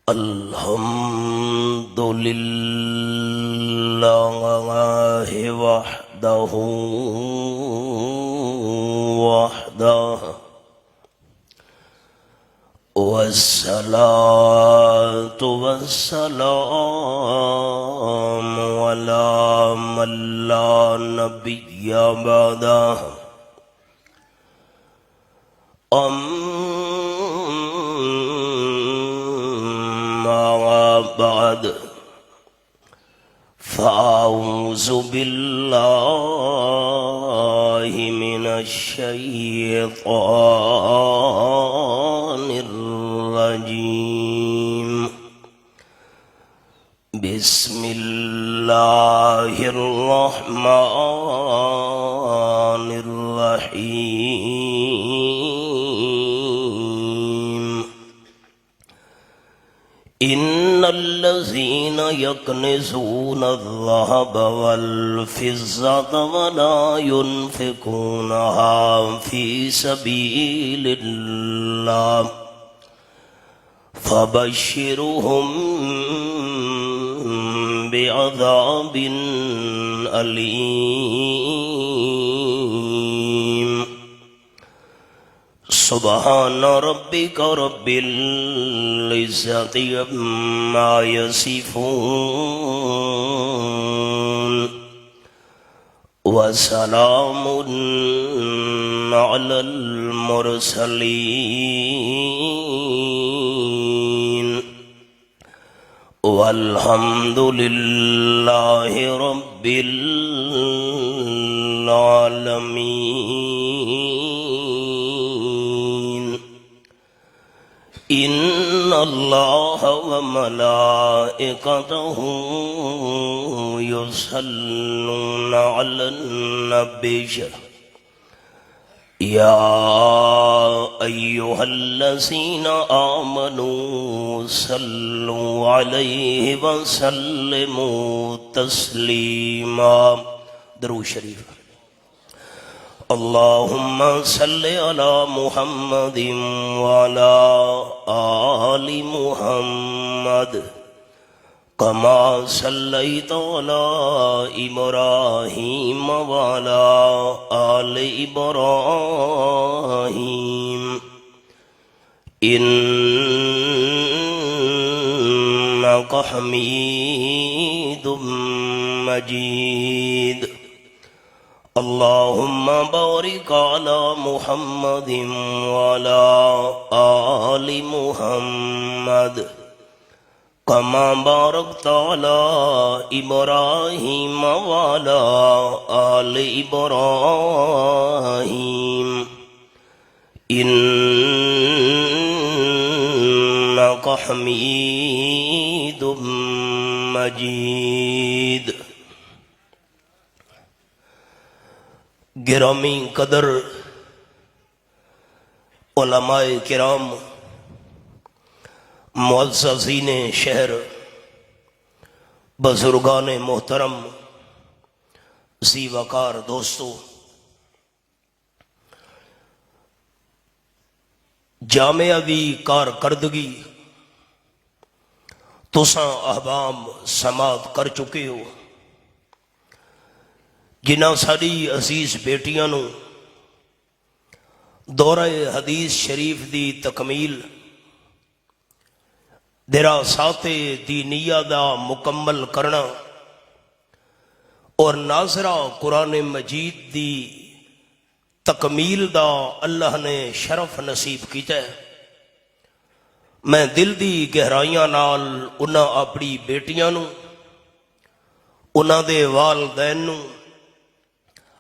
الحمد لله وحده والصلاة والسلام على من لا نبي بعده أما بعد فأعوذ بالله من الشيطان الرجيم بسم الله الرحمن الرحيم إن الذين يكنزون الذهب والفضة ولا ينفقونها في سبيل الله فبشرهم بعذاب أليم سبحان ربك رب العزة عما يصفون وسلام على المرسلين والحمد لله رب العالمين. إن الله وملائكته يصلون على النبي يا أيها الذين آمنوا صلوا عليه وسلموا تسليما. درود شریف. اللهم صل على محمد وعلى آل محمد كما صليت على إبراهيم وعلى آل إبراهيم إنك حميد مجيد. اللهم بارك على محمد وعلى آل محمد كما باركت على إبراهيم وعلى آل إبراهيم إنك حميد مجيد. گرامی قدر علماء کرام، معززین شہر، بزرگان محترم، ذی وقار دوستو، جامعوی کارکردگی تساں احباب سماعت کر چکے ہو. جنہاں ساری عزیز بیٹیاں نو دورہ حدیث شریف دی تکمیل دراسات دینیہ دا مکمل کرنا اور ناظرہ قرآن مجید دی تکمیل دا اللہ نے شرف نصیب کیتا ہے. میں دل دی گہرائیاں نال انہاں اپنی بیٹیاں نو، انہاں دے والدین نو،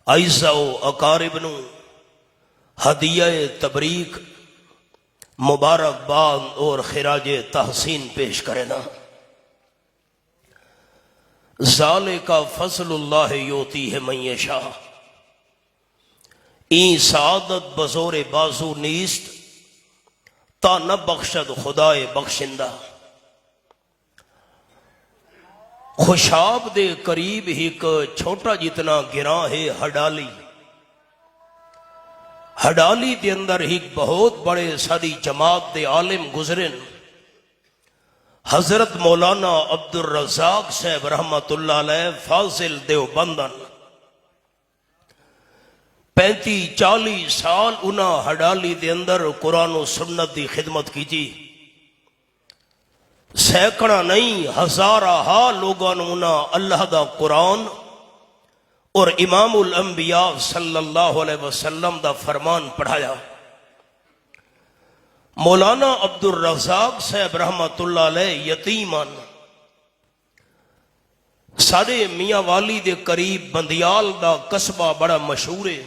اعزاء و اقارب نو ہدیہ تبریک، مبارکباد اور خراج تحسین پیش کرنا. ذالک فضل اللہ یؤتیہ من یشاء. این سعادت بزور بازو نیست تا نہ بخشد خدائے بخشندہ. خوشاب دے قریب ہی ایک چھوٹا جتنا گراں ہے ہڈالی. ہڈالی دے اندر ایک بہت بڑے ساری جماعت دے عالم گزرن. حضرت مولانا عبد الرزاق صاحب رحمت اللہ علیہ فاضل دیوبندن 35-40 سال انہاں ہڈالی دے اندر قرآن و سنت دی خدمت کی جی. سینکڑا نہیں ہزارہ لوگوں نے انہاں اللہ دا قرآن اور امام الانبیاء صلی اللہ علیہ وسلم دا فرمان پڑھایا. مولانا عبد الرزاق صاحب رحمت اللہ علیہ یتیمان ساڑے میاں والی دے قریب بندیال دا قصبہ بڑا مشہور ہے.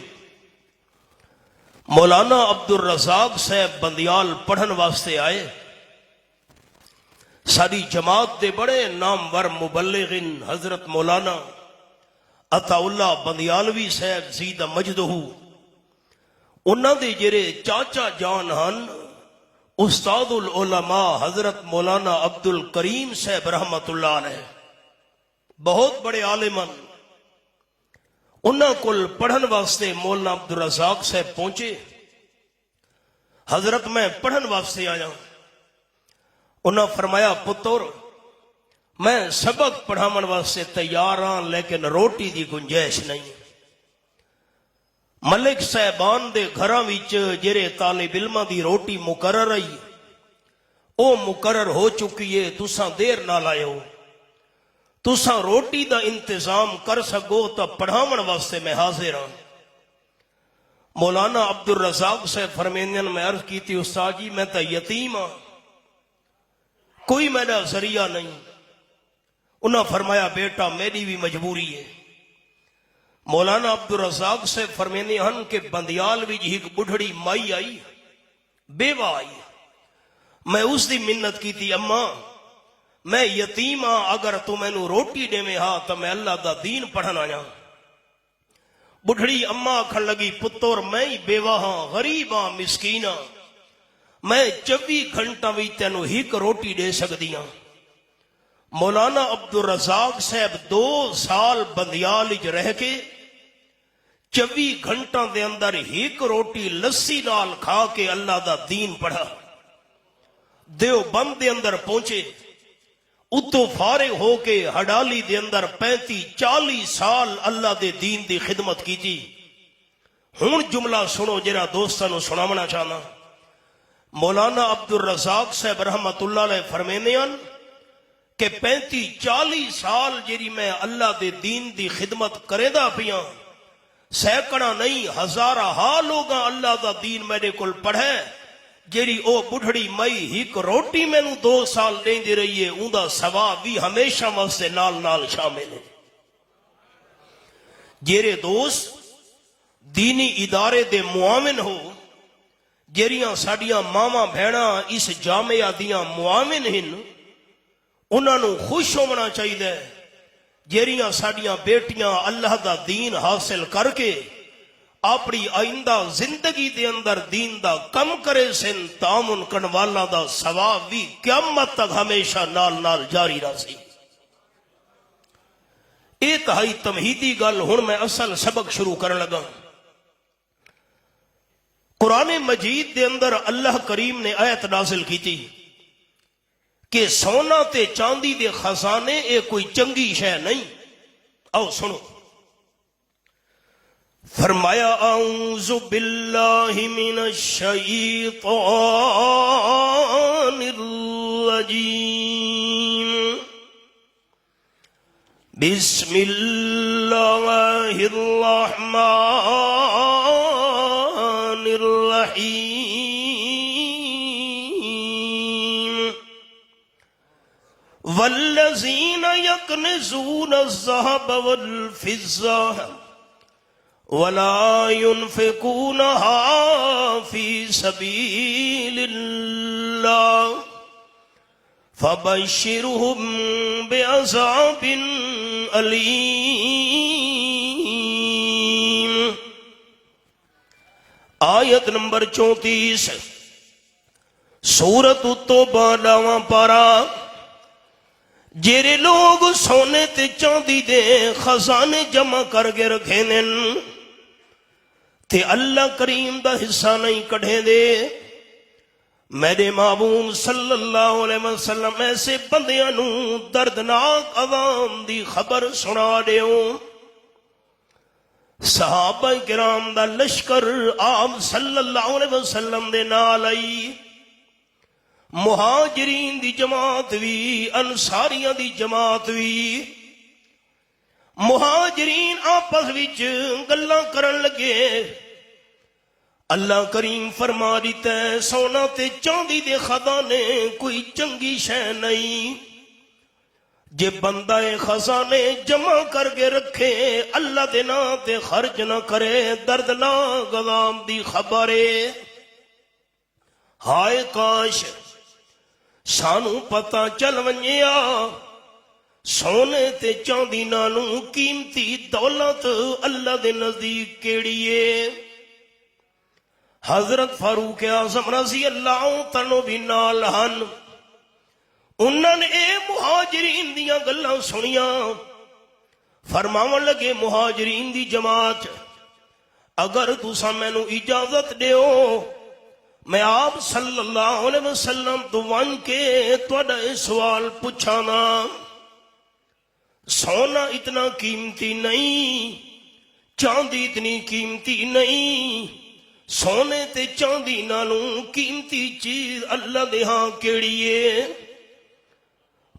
مولانا عبد الرزاق صاحب بندیال پڑھن واسطے آئے. ساری جماعت دے بڑے نامور مبلغین حضرت مولانا عطا اللہ بندیالوی صاحب زیدہ مجدہ انہاں دے جرے چاچا جان ہن استاد العلماء حضرت مولانا عبد الکریم صاحب رحمت اللہ علیہ بہت بڑے عالمان. انہاں کل پڑھن واسطے مولانا عبد الرزاق صاحب پہنچے. حضرت میں پڑھن واسطے آیا. انہاں فرمایا پتر میں سبق پڑھاون واسطے تیار ہاں لیکن روٹی دی گنجائش نہیں. ملک صاحبان دے گھراں وچ جڑے طالب علماں دی روٹی مقرر آئی او مقرر ہو چکی ہے. تساں دیر نہ لائیو. تساں روٹی دا انتظام کر سکو تو پڑھاون واسطے میں حاضر ہاں. مولانا عبد الرزاق صاحب فرمینن میں عرض کی تھی استاد جی میں تو یتیم ہاں کوئی میرا ذریعہ نہیں. انہاں فرمایا بیٹا میری بھی مجبوری ہے. مولانا عبد الرزاق سے فرمینے ہن کہ بندیال بھی ایک بڑھڑی مائی آئی بیوہ آئی. میں اس دی منت کی تھی اماں میں یتیم ہاں اگر تو میں نو روٹی دے میں ہاں تو میں اللہ دا دین پڑھن آیا. بڑھڑی اماں آکھن لگی پتر میں ہی بیوہ ہاں غریب ہاں مسکین ہاں میں 24 گھنٹہ بھی تینو ہیک روٹی دے سکتی ہاں. مولانا عبد الرزاق صاحب 2 سال بندیال وچ رہ کے 24 گھنٹہ دے اندر ہیک روٹی لسی نال کھا کے اللہ دا دین پڑھا. دیوبند دے اندر پہنچے. اتو فارغ ہو کے ہڈالی دے اندر 35-40 سال اللہ دے دین دی خدمت کی تھی. ہن جملہ سنو جرا دوستاں نو سناونا چاہنا. مولانا عبد الرزاق صاحب رحمت اللہ علیہ فرمینے ہیں کہ 35-40 سال جیری میں اللہ دے دین دی خدمت کرے دا پیاں سینکڑا نہیں ہزارہ لوگاں اللہ دا دین میرے کل پڑھے. جیری او بڑھڑی مئی ہیک روٹی میں نو 2 سال دیں دے رہی ہے اون دا ثواب بھی ہمیشہ واسطے نال نال شامل ہے. جیرے دوست دینی ادارے دے معاون ہو جیریاں ساڑیاں ماما بھیڑا اس جامعہ دیاں معاون ہن انہاں نو خوش ہونا چاہیے. جیریاں ساڑیاں بیٹیاں اللہ دا دین حاصل کر کے اپنی آئندہ زندگی دے اندر دین دا کم کرے سن تعاون کرن والا دا ثواب بھی قیامت تک ہمیشہ نال نال جاری رہسی. اے تہائی تمہیدی گل ہن میں اصل سبق شروع کرن لگا. قرآن مجید دے اندر اللہ کریم نے آیت نازل کی تھی کہ سونا تے چاندی دے خزانے اے کوئی چنگی شے نہیں. آؤ سنو. فرمایا اعوذ باللہ من الشیطان الرجیم بسم اللہ الرحمن الرحیم والذین یکنزون الذہب والفضہ ولا ينفقونها في سبيل الله فبشرهم بعذاب أليم. آیت نمبر 34 سورۃ التوبہ 9واں پارہ. جیرے لوگ سونے تے چاندی دے خزانے جمع کر کے رکھے نن تے اللہ کریم دا حصہ نہیں کڑھے دے میرے معبود صلی اللہ علیہ وسلم ایسے بندیاں نو دردناک عذاب دی خبر سنا دیو۔ صحابہ کرام دا لشکر آپ صلی اللہ علیہ وسلم دے نال آئی، مہاجرین دی جماعت وی، انصاریاں دی جماعت وی۔ مہاجرین آپس وچ گلاں کرن لگے، اللہ کریم فرما دیتا ہے سونا تے چاندی دے خزانے کوئی چنگی شے نہیں، جے بندہ خزانے جمع کر کے رکھے اللہ دے نام تے خرچ نہ کرے دردناک عذاب دی خبر ہے۔ ہائے کاش سانو پتہ چل ونجیا سونے تے چاندی نالوں قیمتی دولت اللہ دے نزدیک کیڑی ہے۔ حضرت فاروق اعظم رضی اللہ تعالیٰ بھی نال ہن، انہوں نے اے مہاجرین دیاں گلاں سنیاں، فرماون لگے مہاجرین دی جماعت اگر تساں مینوں اجازت دیو میں آپ صلی اللہ علیہ وسلم تو ون کے تہاڈا سوال پوچھاں نا۔ سونا اتنا قیمتی نہیں، چاندی اتنی قیمتی نہیں، سونے تے چاندی نالوں قیمتی چیز اللہ دے ہاں کیڑی ہے؟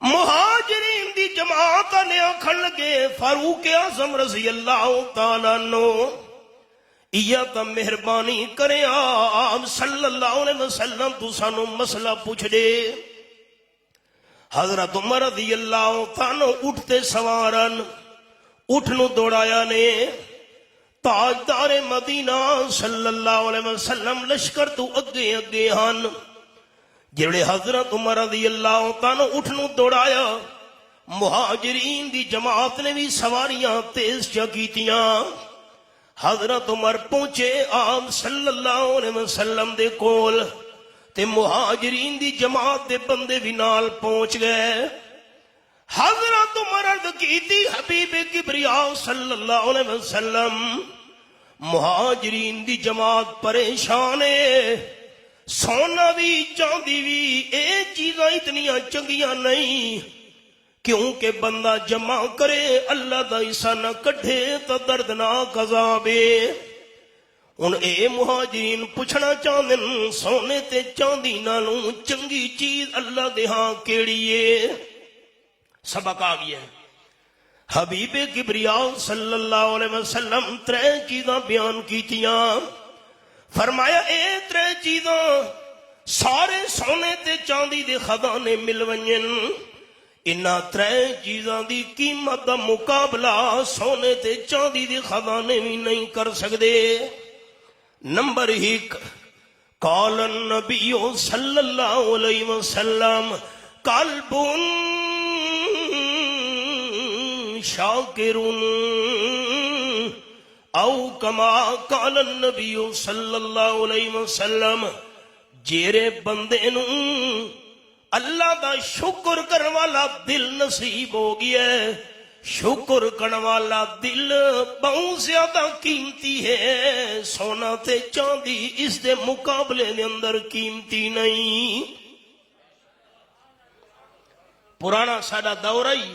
مہاجرین دی جماعت نے آکھن لگے فاروق اعظم رضی اللہ تعالیٰ عنہ یا تا مہربانی کرے آپ صلی اللہ علیہ وسلم تو سانو مسئلہ پوچھ دے۔ حضرت عمر رضی اللہ تعالیٰ اٹھتے سوارن، اٹھنو دوڑایا نے، تاجدار مدینہ صلی اللہ علیہ وسلم لشکر تو اگے اگے ہن، جڑے حضرت عمر رضی اللہ تعالیٰ اٹھنو دوڑایا مہاجرین دی جماعت نے بھی سواریاں تیز چکیتیاں۔ حضرت عمر پہنچے آپ صلی اللہ علیہ وسلم دے کول تے مہاجرین دی جماعت دے بندے بھی نال پہنچ گئے۔ حضرت عمر عرض کیتی حبیب کبریا صلی اللہ علیہ وسلم مہاجرین دی جماعت پریشان ہے، سونا بھی چاندی بھی اے چیزاں اتنیاں چنگیاں نہیں، کیونکہ بندہ جمع کرے اللہ دا حصہ نہ کڈھے تو دردناک عذاب ہے۔ ہن اے مہاجرین پوچھنا چاہندن سونے تے چاندی نالوں چنگی چیز اللہ دے ہاں کیڑی ہے؟ سبق آ گیا ہے۔ حبیب کبریا صلی اللہ علیہ وسلم ترے چیزاں بیان کیتیاں، فرمایا اے ترے چیزاں سارے سونے تے چاندی دے خزانے مل ونجن، انہاں ترے چیزاں دی قیمت دا مقابلہ سونے تے چاندی دے خزانے بھی نہیں کر سکدے۔ نمبر ایک، قال النبی صلی اللہ علیہ وسلم قلب شاکر او کما قال النبی صلی اللہ علیہ وسلم، جیرے بندے نو اللہ دا شکر کرنے والا دل نصیب ہو گیا ہے، شکر کرنے والا دل بہت زیادہ قیمتی ہے، سونا تے چاندی اس دے مقابلے دے اندر قیمتی نہیں۔ پرانا سادہ دورہ ہی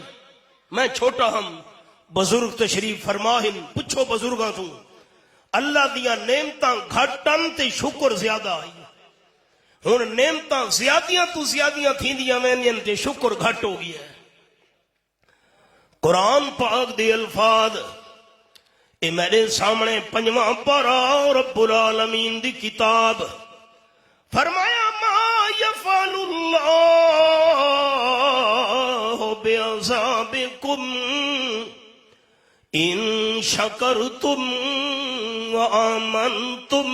میں چھوٹا ہم بزرگ تشریف فرماہن، پوچھو بزرگاں تو اللہ دیا نعمتاں گھٹن تے شکر زیادہ آئی، ہن نعمتاں زیادیاں تو زیادیاں تھیندیاں وینیاں تے شکر گھٹ ہو گیا ہے۔ قرآن پاک دے الفاظ اے میرے سامنے پنجواں پارا رب العالمین دی کتاب، فرمایا ما یفعل اللہ بعذابکم ان شکرتم وآمنتم۔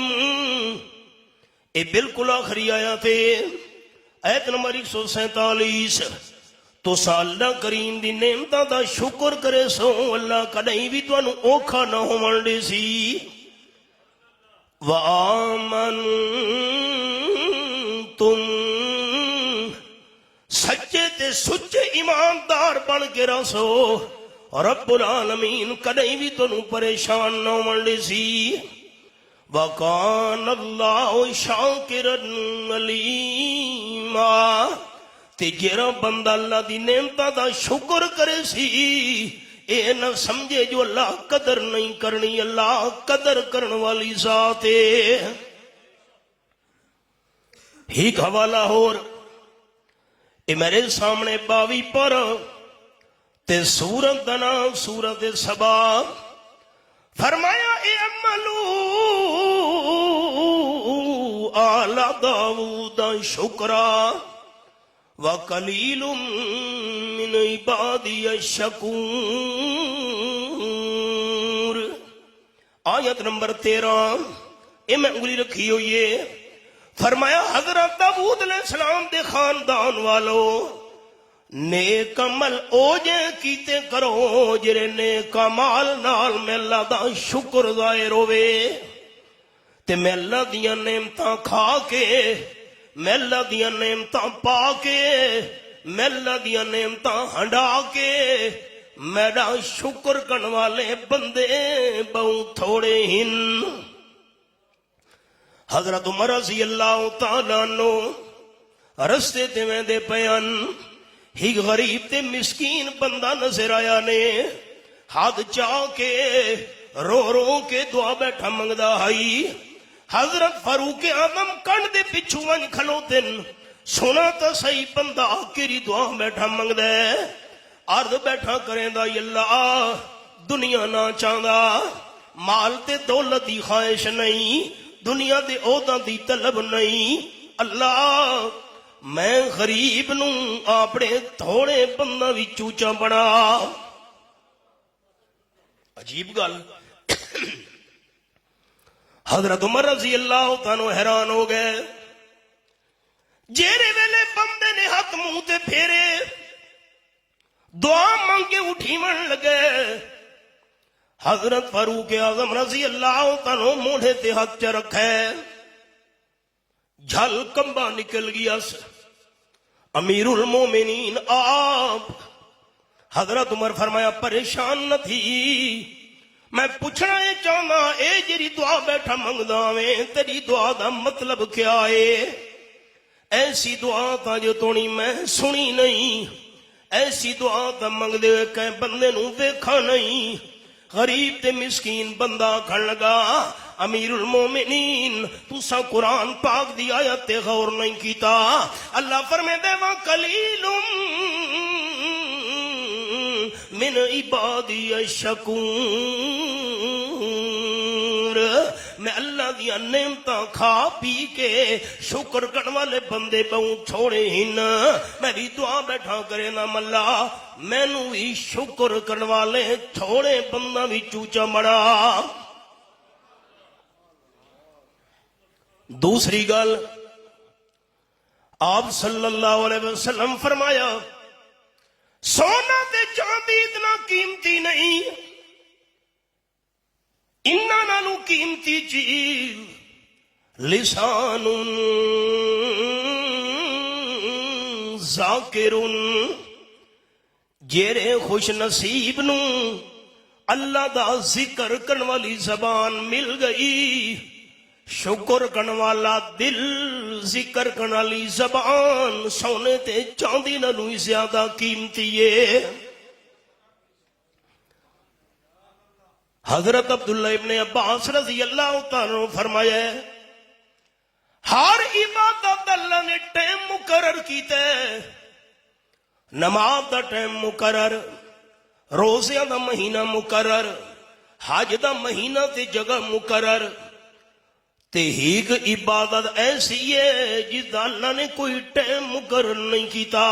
اے بالکل آخری آیات ہے، آیت نمبر 147۔ تو اللہ کریم دی نعمتاں دا شکر کرے سو اللہ کدیں بھی تانوں اوکھا نہ ہون دے سی۔ وآمنتم، سچے تے سچے ایماندار بن کے رسو، رب العالمین کدیں بھی تانوں پریشان نہ ہون دے سی۔ وَقَانَ اللَّهُ شَاكِرًا عَلِيمًا تے جیڑا بندہ اللہ دی نعمتاں دا شکر کرے سی اے نہ سمجھے جو اللہ قدر نہیں کرنی، اللہ قدر کرن والی ذات ہے۔ ایک حوالہ اور اے میرے سامنے 22 پر تے سورت دا نام سورت سبا، فرمایا اے عملو آل داؤد شکرا وَقَلِيلٌ مِّنْ عِبَادِيَ الشَّكُورُ۔ آیت نمبر 13 میں انگلی رکھی ہوئی ہے۔ فرمایا حضرت داؤد علیہ السلام دے خاندان والو نیک عمل او جے کیتے کرو جرے نیک عمل نال میں اللہ دا شکر ظاہر ہوئے تے میں اللہ دیاں نعمتاں کھا کے، میں اللہ دیاں نعمتاں پا کے، میں اللہ دیاں نعمتاں ہنڈا کے میرا شکر کرن والے بندے بہت تھوڑے ہن۔ حضرت عمر رضی اللہ تعالیٰ عنہ رستے تے میں دے پیان ہی غریب تے مسکین بندہ نظر آیا نے، ہاتھ چاہ کے رو رو کے دعا بیٹھا منگدا ہائی۔ حضرت فاروق اعظم کنڈ دے پچھو ون کھلوتن، سونا تا صحیح بندہ کیری دعا بیٹھا منگدا ہے، عرض بیٹھا کریں دا اللہ دنیا نہ چاہدا، مال تے دولت دی خواہش نہیں، دنیا دے عہدہ دی طلب نہیں، اللہ میں غریب نوں اپنے تھوڑے بندہ وی چوچا بنا۔ عجیب گل، حضرت عمر رضی اللہ تعالیٰ حیران ہو گئے، جیرے ویلے بندے نے ہاتھ منہ تے پھیرے دعا مانگے اٹھی من لگے، حضرت فاروق اعظم رضی اللہ تعالیٰ موڑے تے ہاتھ چ رکھے، جھل کمبا نکل گیا۔ امیر المومنین آپ حضرت عمر فرمایا پریشان نہ تھی، میں پوچھنا یہ چاہنا اے جری دعا بیٹھا منگدا میں تیری دعا دا مطلب کیا ہے؟ ایسی دعا تا جو تونی میں سنی نہیں، ایسی دعا تا منگ دے کہ بندے نو دیکھا نہیں۔ غریب تے مسکین بندہ کھڑ لگا، امیر المومنین تسا قرآن پاک دی آیت تے غور نہیں کیتا، اللہ فرمے دے وَقَلِيلٌ من عبادی الشکور، میں اللہ دیا نعمتاں کھا پی کے شکر کرنے والے بندے بہت چھوڑے ہن، میری دعا بیٹھا کرے نا ملا مینوں بھی شکر کرنے والے چھوڑے بندہ بھی چوچا بڑا۔ دوسری گل آپ صلی اللہ علیہ وسلم فرمایا سونا تے چاندی اتنا قیمتی نہیں، انہاں نالوں قیمتی چیز لسان ذاکر، جیرے خوش نصیب نو اللہ دا ذکر کرن والی زبان مل گئی، شکر کرن والا دل، ذکر کرن والی زبان سونے تے چاندی نالوں زیادہ قیمتی ہے۔ حضرت عبداللہ ابن عباس رضی اللہ تعالیٰ فرمایا ہر عبادت اللہ نے ٹائم مقرر کیتا ہے، نماز دا ٹائم مقرر، روزیاں دا مہینہ مقرر، حج دا مہینہ تے جگہ مقرر، تے ایک عبادت ایسی ہے جس دا اللہ نے کوئی ٹائم مقرر نہیں کیتا،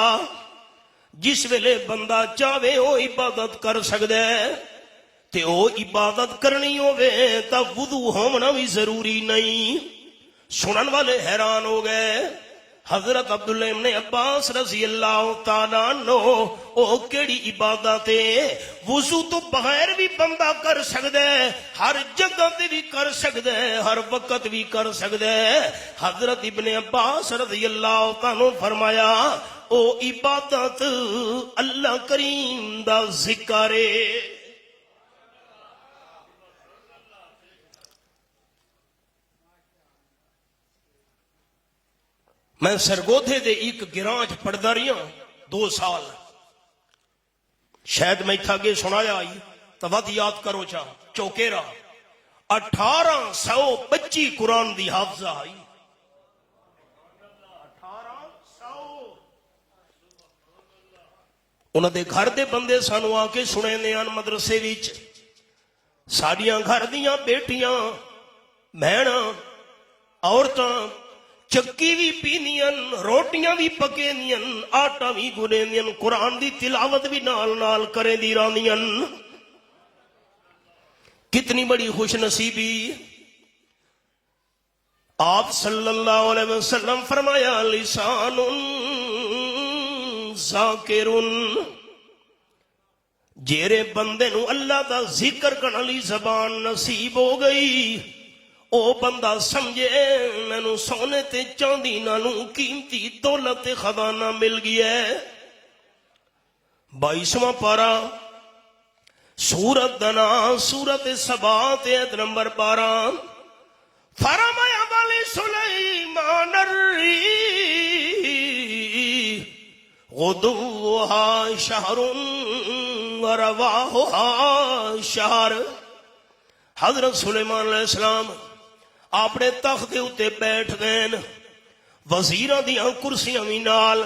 جس ویلے بندہ چاہے وہ عبادت کر سکتا ہے، تے او عبادت کرنی ہوئے تا وضو ہونا بھی ضروری نہیں۔ سنن والے حیران ہو گئے، حضرت عبداللہ ابن عباس رضی اللہ تعالیٰ عنہ او کیڑی عبادت ہے وضو تو بغیر بھی بندہ کر سکتا ہے، ہر جگہ تے بھی کر سکتا ہے، ہر وقت بھی کر سکتا ہے۔ حضرت ابن عباس رضی اللہ تعالیٰ فرمایا او عبادت اللہ کریم دا ذکر ہے۔ میں سرگودھے دے ایک گراں چ پڑھدا رہی ہوں 2 سال، شاید میں اتھا کے سنایا آئی تو ود یاد کرو چا چوکیرا 1825 قرآن دی حافظہ آئی، 1800 انہوں دے گھر دے بندے سانو آ کے سنے نیان مدرسے وچ، ساڈیاں گھر دیاں بیٹیاں بہناں عورتاں چکی بھی پینیاں، روٹیاں بھی پکینیاں، آٹا بھی گنیندیاں، قرآن دی تلاوت بھی نال نال کریں دی راندیاں۔ کتنی بڑی خوش نصیبی۔ آپ صلی اللہ علیہ وسلم فرمایا لسان ذاکر، جیرے بندے نو اللہ دا ذکر کرنے لی زبان نصیب ہو گئی، او بندہ سمجھے مینو سونے تے چاندی نالوں قیمتی دولت خزانہ مل گیا ہے۔ 22واں پارہ سورت دنا سورت سبا آیت نمبر 12، فرمایا والی سلیمان الریح غدوها شہر ورواحها شہر۔ حضرت سلیمان علیہ السلام اپنے تخت دے اتے بیٹھ گئے، وزیراں دیاں کرسیاں وی نال،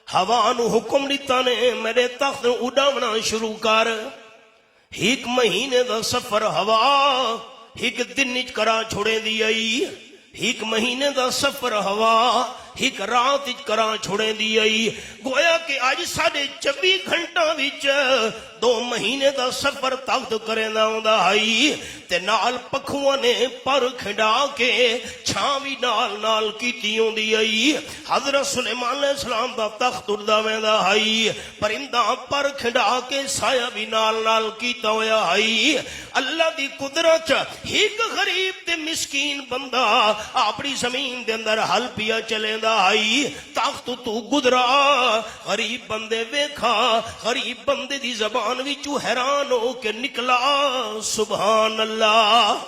ہوا نو حکم دیتا نے میرے تخت اڈاونا شروع کر۔ 1 مہینے دا سفر ہوا 1 دن وچ کرا چھوڑے دی آئی، 1 مہینے دا سفر ہوا 1 رات وچ کرا چھوڑے دی آئی۔ گویا کہ اج 24 گھنٹہ وچ 2 مہینے دا سفر تخت کریں دا ہوندا آئی، تے نال پکھواں نے پر کھڈا کے چھاں وی نال نال کیتی ہوندی آئی۔ حضرت سلیمان علیہ السلام دا تخت اڑدا ویندا آئی، پرندہ پر کھڈا کے سایہ وی نال نال کیتا ہویا آئی۔ اللہ دی قدرت، 1 غریب تے مسکین بندہ اپنی زمین دے اندر حل پیا چلے دا آئی، تخت تو گزرا، غریب بندے ویکھا، غریب بندے دی زبان وچوں حیران ہو کے نکلا سبحان اللہ۔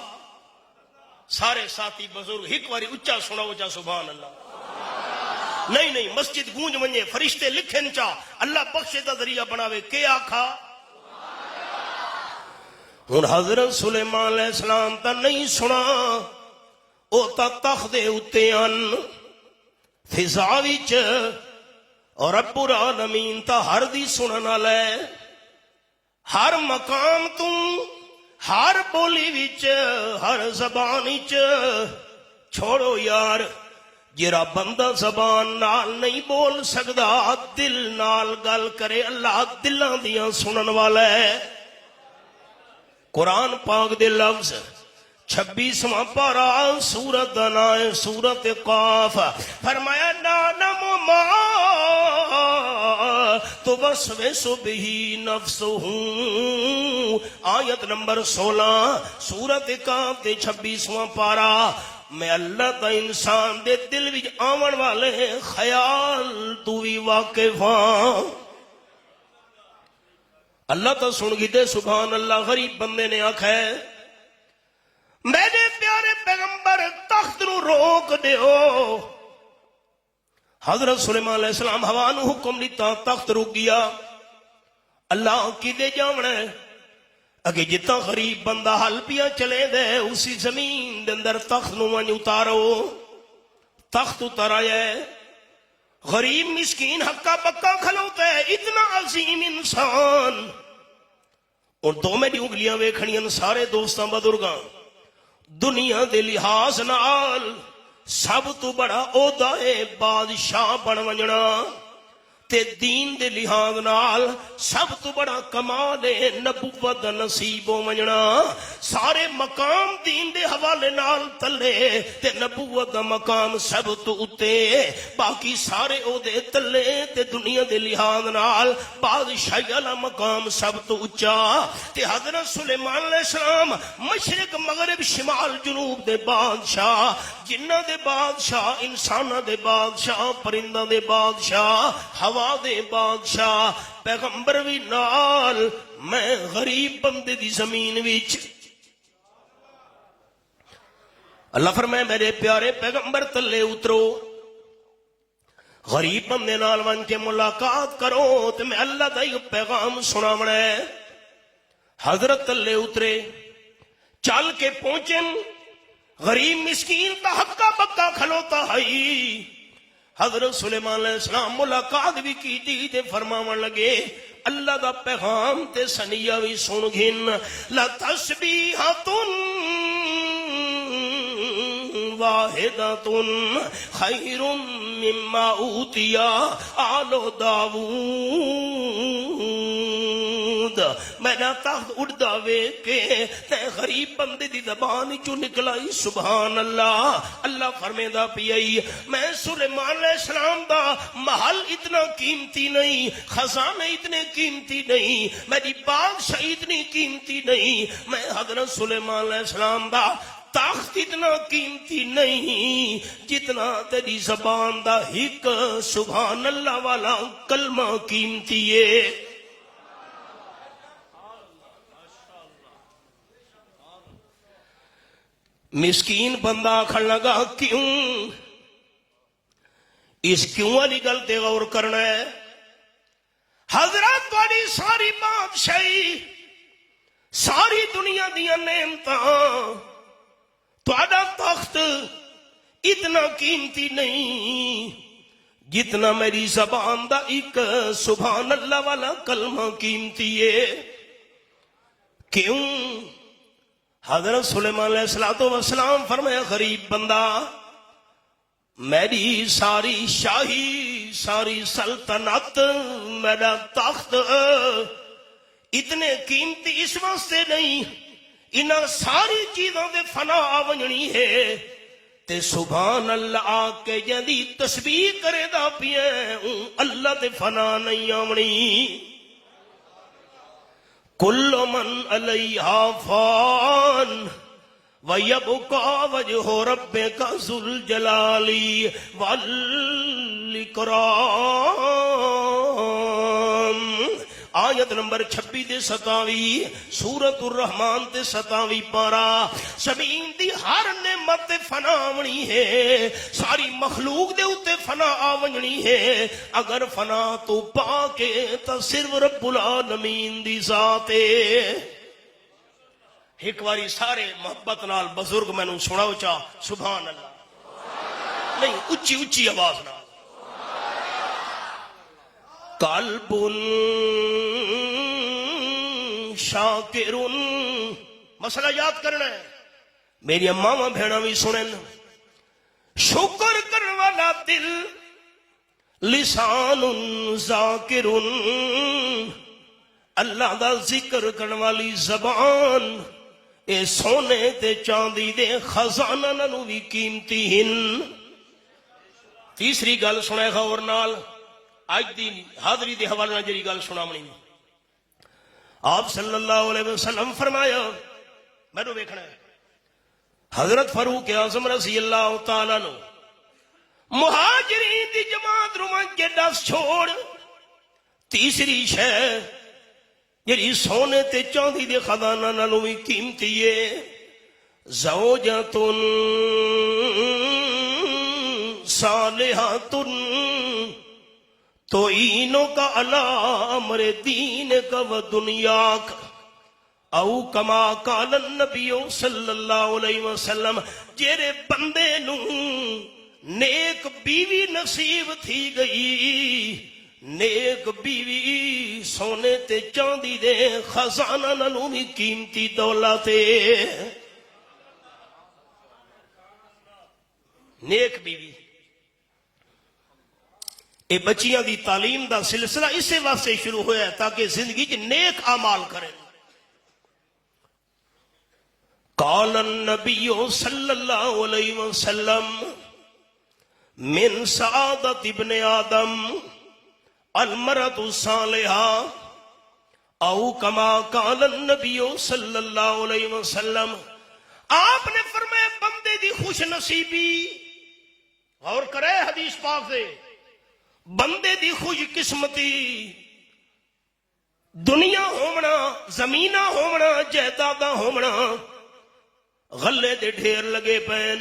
سارے ساتھی بزرگ 1 باری اچا سناؤ جا سبحان اللہ۔ نہیں مسجد گونج ونجے، فرشتے لکھن چا اللہ بخشے دا ذریعہ بناوے، کے آکھا ہن حضرت سلیمان علیہ السلام تا نہیں سنا، او تا تخت دے اتے ان فضا وچ، اور رب العالمین تا ہر دی سنن والا ہے، ہر مقام تو، ہر بولی وچ، ہر زبان وچ۔ چھوڑو یار جیڑا بندہ زبان نال نہیں بول سکدا، دل نال گل کرے، اللہ دلاں دیاں سنن والا ہے۔ قرآن پاک دے لفظ 26واں پارہ سورت دنا سورت قاف، فرمایا نعلم ما توسوس به نفسہ، آیت نمبر 16 سورت قاف دے 26واں پارہ۔ میں اللہ تا انسان دے دل وچ آون والے خیال تو بھی واقف ہاں۔ اللہ تا سن گی دے سبحان اللہ۔ غریب بندے نے آکھا ہے میرے پیارے پیغمبر تخت نو روک دیو۔ حضرت سلیمان علیہ السلام ہوا نو حکم دیتا، تخت رک گیا۔ اللہ کی دے جاونا ہے اگے جتا غریب بندہ حل پیا چلے دے، اسی زمین دے اندر تخت نو ونج اتارو۔ تخت اتارایا ہے، غریب مسکین ہکا بکا کھلوتا ہے، اتنا عظیم انسان، اور 2 میری انگلیاں ویکھنیاں سارے دوستاں بزرگاں، دنیا دے لحاظ نال سب تو بڑا عہدہ ہے بادشاہ بن ونجنا، تے دین دے لحاظ نال سب تو بڑا کمال ہے نبوت نصیب ہو ونجنا۔ سارے مقام دین دے حوالے نال تلے تے نبوت دا مقام سب تو اتے، باقی سارے عہدے تلے تے دنیا دے لحاظ نال بادشاہی والا مقام سب تو اچا۔ تے حضرت سلیمان علیہ السلام مشرق مغرب شمال جنوب دے بادشاہ، جنہ دے بادشاہ، انسانہ دے بادشاہ، پرندہ دے بادشاہ، ہوا دے بادشاہ، پیغمبر بھی نال، میں غریب بندے دی زمین وچ۔ اللہ فرمائے میرے پیارے پیغمبر تلے اترو، غریب بندے نال ون کے ملاقات کرو تے میں اللہ دا ہی پیغام سناونا ہے۔ حضرت تلے اترے، چل کے پہنچن، غریب مسکین دا ہکا بکا کھلوتا ہے۔ حضرت سلیمان علیہ السلام ملاقات بھی کی تے فرماون لگے اللہ دا پیغام تے سنیا بھی سن گھن، لتسبیحۃ واحدۃ خیر مما اوتی آل داؤد۔ میں نہ تخت اڑدا ویکھ کے تے غریب بندے دی زبان چوں نکلائی سبحان اللہ۔ اللہ فرمیدا پئی میں سلیمان علیہ السلام دا محل اتنا قیمتی نہیں، خزانے اتنے قیمتی نہیں، میری بادشاہی اتنی قیمتی نہیں، میں حضرت سلیمان علیہ السلام دا تخت اتنا قیمتی نہیں جتنا تیری زبان دا ہک سبحان اللہ والا کلمہ قیمتی ہے۔ مسکین بندہ آکھن لگا کیوں؟ اس کیوں والی گل تے غور کرنا ہے۔ حضرت تہاڈی ساری بادشاہی، ساری دنیا دیاں نعمتاں، تہاڈا تخت اتنا قیمتی نہیں جتنا میری زبان دا ایک سبحان اللہ والا کلمہ قیمتی ہے۔ کیوں؟ حضرت سلیمان علیہ السلام فرمایا غریب بندہ، میری ساری شاہی، ساری سلطنت، میرا تخت اتنے قیمتی اس واسطے نہیں، انہاں ساری چیزوں دے فنا آونجنی ہے تے سبحان اللہ آ کے جدی تسبیح کرے دا پیے اللہ تے فنا نہیں آونی۔ کل من علیہا فان وَيَبْقَى وَجْهُ رَبِّكَ ذُو الْجَلَالِ وَالْإِكْرَامِ۔ آیت نمبر 26 تے 27 سورۃ الرحمن تے 27 پارا۔ زمین دی ہر نعمت تے فنا آونی ہے، ساری مخلوق دے اوتے فنا آونی ہے، اگر فنا تو پا کے تا صرف رب العالمین دی ذات ہے۔ ایک باری سارے محبت نال بزرگ میں نوں سناؤ چا سبحان اللہ، نہیں اچھی اچھی آواز نال۔ قلب شاکر، مسئلہ یاد کرنا ہے، میری اماں بہناں بھی سنن، شکر کرنے والا دل، لسان ذاکر، اللہ دا ذکر کرنے والی زبان، اے سونے تے چاندی دے خزانہ نالوں بھی قیمتی ہن۔ تیسری گل سنے غور نال، آج دی حاضری دے حوالے نال جڑی گل سناونی، آپ صلی اللہ علیہ وسلم فرمایا، میں نے ویکھنا ہے، حضرت فاروق اعظم رضی اللہ تعالیٰ عنہ مہاجرین دی جماعت روان کے دس چھوڑ تیسری شے جڑی سونے تے چاندی دے خزانہ نالوں بھی قیمتی ہے، زوجۃ صالحۃ تعینک علی امر دینک و دنیاک، او کما قال النبی صلی اللہ علیہ وسلم، جیرے بندے نوں نیک بیوی نصیب تھی گئی، نیک بیوی سونے تے چاندی دے خزانہ نالوں بھی قیمتی دولت ہے۔ نیک بیوی، اے بچیاں دی تعلیم دا سلسلہ اسے واسطے شروع ہویا ہے تاکہ زندگی چ نیک اعمال کریں۔ قال النبی صلی اللہ علیہ وسلم من سعادت ابن آدم المرأة الصالحہ، او کما قال النبی صلی اللہ علیہ وسلم، آپ نے فرمایا بندے دی خوش نصیبی، غور کرے حدیث پاک سے، بندے دی خوش قسمتی، دنیا ہومنا، زمینہ ہومنا، جائیداداں ہومنا، غلے دے ڈھیر لگے پین،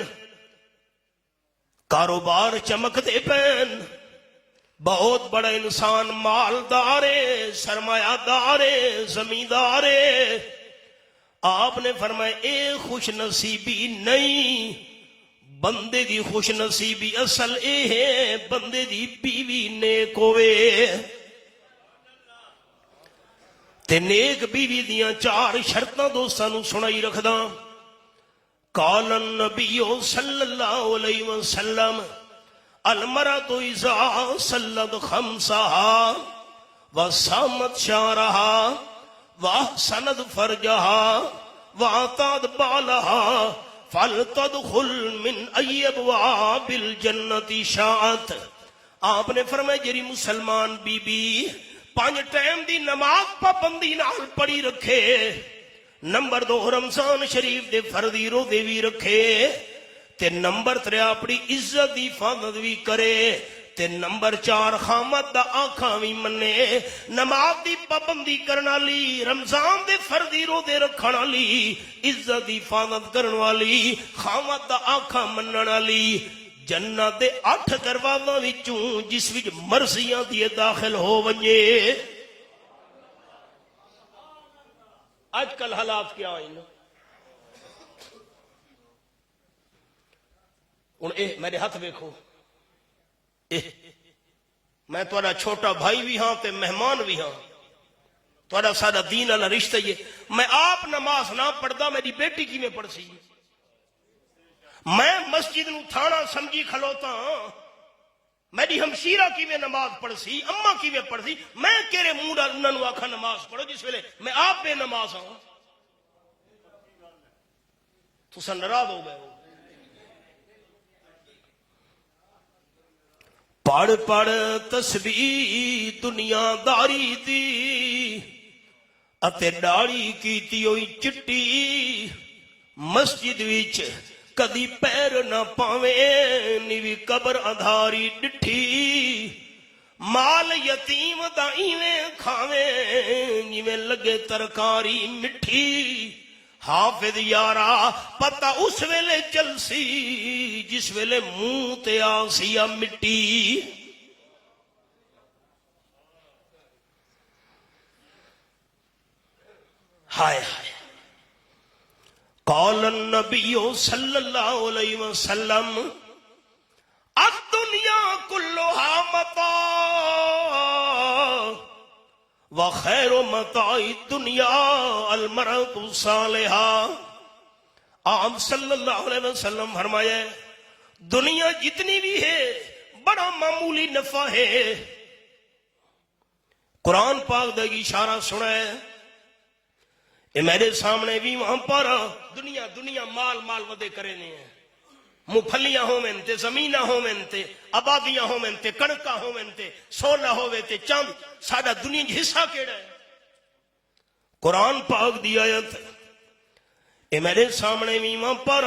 کاروبار چمک دے پین، بہت بڑا انسان مالدار ہے، سرمایہ دار ہے، زمیندار ہے، آپ نے فرمایا اے خوش نصیبی نہیں، بندے دی خوش نصیبی اصل اے ہے بندے دی بیوی نیک ہوئے۔ تے نیک بیوی دیاں 4 شرطاں دوستاں نو سنائی رکھدا۔ قال النبی صلی اللہ علیہ وسلم المرأة اذا صلت خمسها وصامت شهرها واحسنت فرجها واعطت بالها فلتدخل من ای ابواب الجنة شاءت۔ آپ نے فرمایا جری مسلمان بی بی 5 ٹائم دی نماز پابندی نال پڑھی رکھے، نمبر 2 رمضان شریف دے فردی روزے بھی رکھے، تے نمبر 3 اپنی عزت دی حفاظت بھی کرے، تے نمبر 4 خامد دا آنکھاں بھی منے، نماز دی پابندی کرن والی، رمضان دے فردی روزے رکھن والی، عزت دی حفاظت کرن والی، خامد دا آنکھاں منن والی، جنت دے 8 دروازاں وچوں جس وچ مرضیاں دی داخل ہو ونجے۔ اج کل حالات کیا ہوئے نا، ہن اے میرے ہاتھ ویکھو، میں تہاڈا چھوٹا بھائی بھی ہاں تے مہمان بھی ہاں، تہاڈا سارا دین والا رشتہ ہی ہے، میں آپ نماز نہ پڑھدا میری بیٹی کیویں پڑھ سی؟ میں مسجد نو تھانہ سمجھی کھلوتا ہاں، میری ہمشیرہ کیویں نماز پڑھ سی، اماں کیویں پڑھ سی، میں کیڑے منہ نال انہاں نو آکھاں نماز پڑھو جس ویلے میں آپ بے نماز ہاں؟ تساں ناراض ہو گئے ہو۔ پڑھ پڑھ تسبیح دنیا داری دی اتے داڑھی کیتی ہوئی چٹی، مسجد وچ کدی پیر نہ پاویں نیوی قبر ادھاری ڈٹھی، مال یتیم دا ایویں کھاویں جویں لگے ترکاری مٹھی، حافظ یارا پتہ اس ویلے چلسی جس ویلے منہ تے آسیا مٹی۔ ہائے ہائے، قال النبی صلی اللہ علیہ وسلم الدنیا کلھا متاع وخیر متاع الدنیا المرأة الصالحہ۔ آپ صلی اللہ علیہ وسلم فرمایا دنیا جتنی بھی ہے بڑا معمولی نفع ہے۔ قرآن پاک دا اشارہ سنا ہے، اے میرے سامنے بھی وہاں پر دنیا دنیا مال مال ودے کرے نہیں ہیں، مفلیاں ہومن تے زمیناں ہومن تے آبادیاں ہومن تے کڑکاں ہومن تے سونا ہوے تے چاند، ساڈا دنیا دا حصہ کیڑا ہے؟ قرآن پاک دی آیت اے میرے سامنے بھی وہاں پر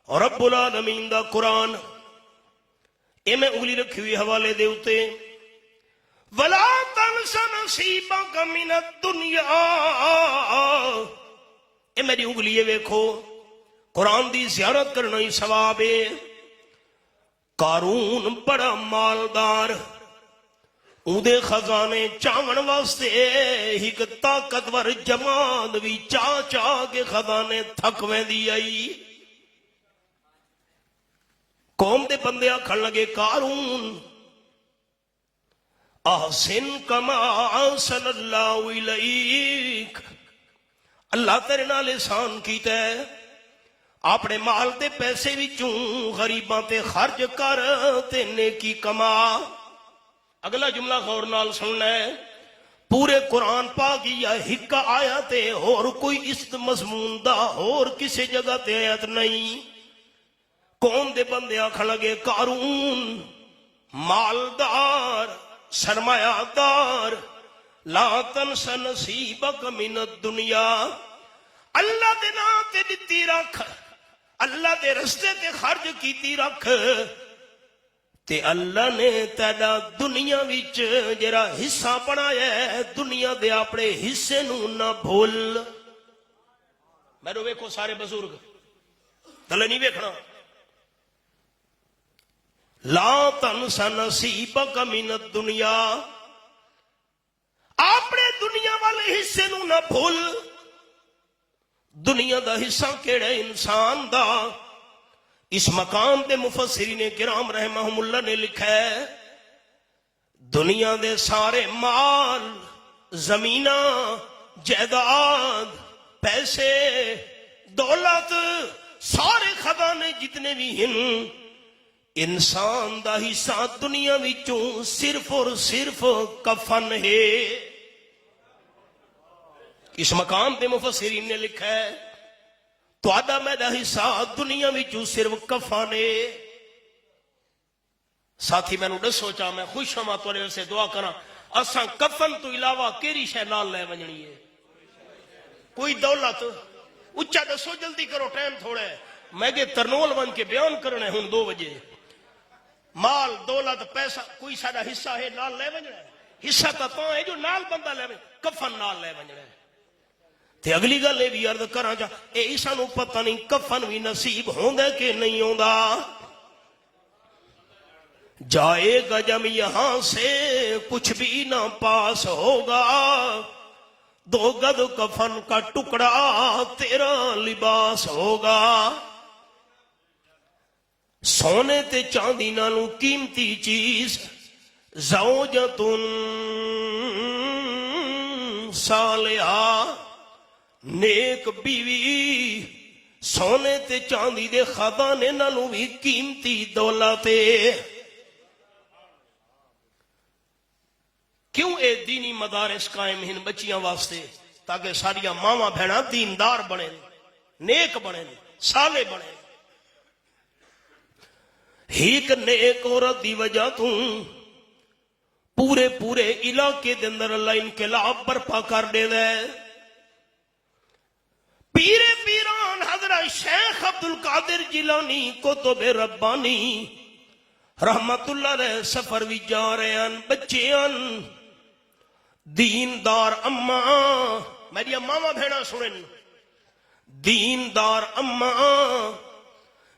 رب العالمین دا قرآن، اے میں انگلی رکھی ہوئی حوالے دے اتے وَلَا تَنْسَ نَصِيبَكَ مِنَ الدُّنْيَا، اے میری انگلی ویکھو، قرآن دی زیارت کرنا ہی ثواب ہے۔ قارون بڑا مالدار، اودے خزانے چاون واسطے ایک طاقتور جماعت بھی چاہ چاہ کے خزانے تھکویں دی آئی۔ قوم دے بندے آکھن لگے قارون احسن کما احسن اللہ الیک، اللہ تیرے نال احسان کیتا ہے، اپنے مال دے پیسے وچوں غریباں تے خرچ کر تے نیکی کما۔ اگلا جملہ غور نال سننا ہے، پورے قرآن پاک یا ہکا آیا تے اور کوئی اس مضمون دا اور کسی جگہ تے آیت نہیں۔ قوم دے بندے آکھن لگے قارون مالدار سرمایہ دار، لا تنس نصیبک من الدنیا، اللہ دے نام تے دتی رکھ، اللہ دے رستے تے خرچ کیتی رکھ، تے اللہ نے تیرا دنیا وچ جڑا حصہ بنایا ہے دنیا دے اپنے حصے نو نہ بھول۔ میرے ویکھو سارے بزرگ تلے نہیں ویکھنا، لا تنس نصیبک من الدنیا، اپنے دنیا والے حصے نو نہ بھول. دنیا دا حصہ کیڑا انسان دا؟ اس مقام دے مفسرین کرام رحمہم اللہ نے لکھا ہے دنیا دے سارے مال، زمیناں، جائیداد، پیسے، دولت، سارے خزانے جتنے بھی ہیں، انسان دا حصہ دنیا وچوں صرف اور صرف کفن ہے. اس مقام پہ مفسرین نے لکھا ہے تہاڈا میرا حصہ دنیا وچوں صرف کفن ہے. ساتھی میں دسو چاہ میں خوش ہوں تھوڑے سے دعا کراں اساں کفن تو علاوہ کیڑی شے نال لے ونجنی ہے؟ کوئی دولت اچا دسو، جلدی کرو ٹائم تھوڑا ہے. میں کہ ترنول بن کے بیان کرنا ہے ہن 2 بجے. مال، دولت، پیسہ کوئی ساڈا حصہ ہے نال لے ونجنا ہے؟ حصہ تو ہے جو نال بندہ لے کفن نال لے ونجنا ہے. تے اگلی گل یہ بھی عرض کراں جا اے سانوں پتہ نہیں کفن بھی نصیب ہوندا کہ نہیں ہوندا. جائے گا جب یہاں سے کچھ بھی نہ پاس ہوگا، 2 گز کفن کا ٹکڑا تیرا لباس ہوگا. سونے تے چاندی نالوں قیمتی چیز زوجتن صالحہ، نیک بیوی سونے تے چاندی دے خزانے نالوں بھی قیمتی دولت ہے. کیوں اے دینی مدارس قائم ہیں بچیاں واسطے؟ تاکہ ساریاں ماواں بہناں دیندار بنے، نیک بنے، صالح بنے. ایک نیک عورت دی وجہ تو پورے علاقے دے اندر اللہ انقلاب برپا کر دے دے. پیران حضرت شیخ عبدالقادر جیلانی کتب ربانی رحمت اللہ علیہ سفر بھی جا رہے ہیں. بچے ہیں دیندار اماں، میری اماں بہنا سنن، دیندار اماں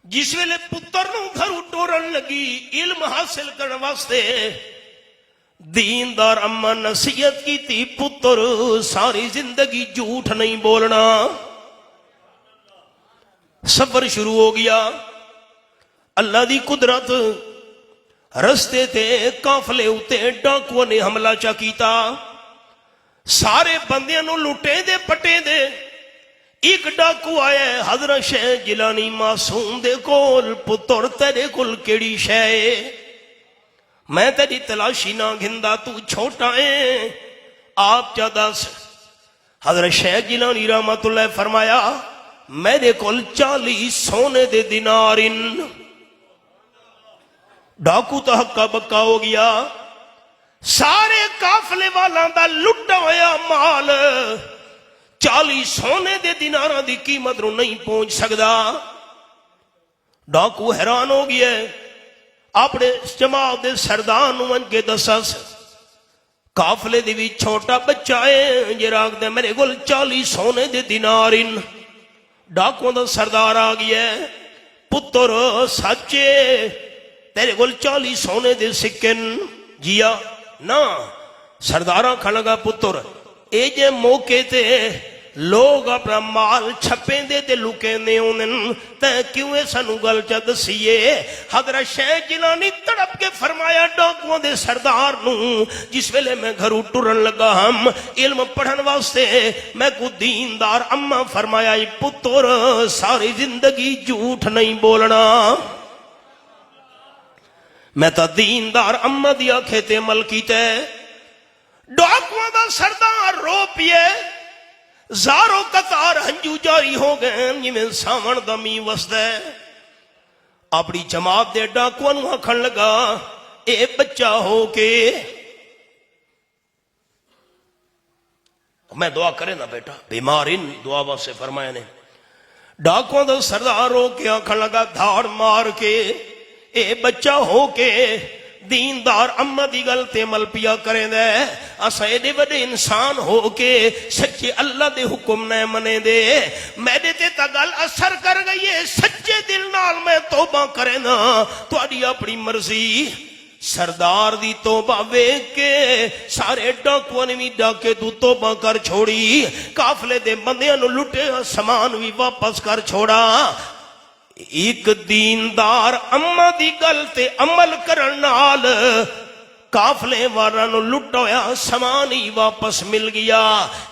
جس ویلے پتر نو گھروں ٹورن لگی علم حاصل کرنے واسطے، دیندار اماں نصیحت کی تھی پتر ساری زندگی جھوٹ نہیں بولنا. سفر شروع ہو گیا. اللہ دی قدرت، رستے تے قافلے اتے ڈاکو نے حملہ چا کیتا. سارے بندیاں نو لٹے دے پٹے دے. ایک ڈاکو آیا حضرت شیخ جیلانی معصوم دے کول، پتر تیرے کول کیڑی شے؟ میں تیری تلاشی نہ گھندا، تو چھوٹا ہے، آپ چا دس. حضرت شیخ جیلانی رحمت اللہ فرمایا میرے کول 40 سونے دے دینارن. ڈاکو تو ہکا بکا ہو گیا. سارے قافلے والاں دا لٹا ہویا مال 40 سونے دے دیناراں دی قیمت نو نہیں پہنچ سکدا. ڈاکو حیران ہو گیا، اپنے جماعت دے سردار نو من کے دسس قافلے دی وچ چھوٹا بچہ ہے جڑا آکھدا میرے کول 40 سونے دے دینارن. ڈاکو دا سردار آ گیا، پتر سچے تیرے کول 40 سونے دے سکن؟ جیا نا. سرداراں کھڑ لگا پتر اے جے موقع تے لوگ اپنا مال چھپیں دے تے لکیں دے انہوں تے کیوں اے سانو گل چا دسیے؟ حضرت شیخ جیلانی تڑپ کے فرمایا ڈاکوؤں دے سردار نو جس ویلے میں گھروں ٹرن لگا ہم علم پڑھن واسطے، میں کو دیندار اماں فرمایا پتر ساری زندگی جھوٹ نہیں بولنا. میں تا دیندار اماں دی آنکھیں تے عمل کیتے. ڈاکوؤں دا سردار رو پیے، زاروں قطار ہنجو جاری ہو گئے جویں ساون دا میہ وسدا ہے. اپنی جماعت دے ڈاکوؤں نوں آکھن لگا اے بچہ ہو کے میں دعا کرے نا بیٹا بیمارن دعا واسطے فرمایا نے. ڈاکوؤں دا سردار ہو کے آکھن لگا دھاڑ مار کے اے بچہ ہو کے دیندار اما دی گل تے عمل پیا کریں دے اسا ایڈے وڈے انسان ہو کے سچے اللہ دے حکم نہ منے دے میرے تے تا گل اثر کر گئی ہے سچے دل نال میں توبہ کریں نا تہاڈی اپنی مرضی سردار دی توبہ ویکھ کے سارے ڈاکواں نے بھی ڈاکے تو توبہ کر چھوڑی قافلے دے بندیاں نو لٹے سامان بھی واپس کر چھوڑا ایک دیندار اما دی گل تے عمل کرن نال قافلے واراں نو لٹویا سامان ہی واپس مل گیا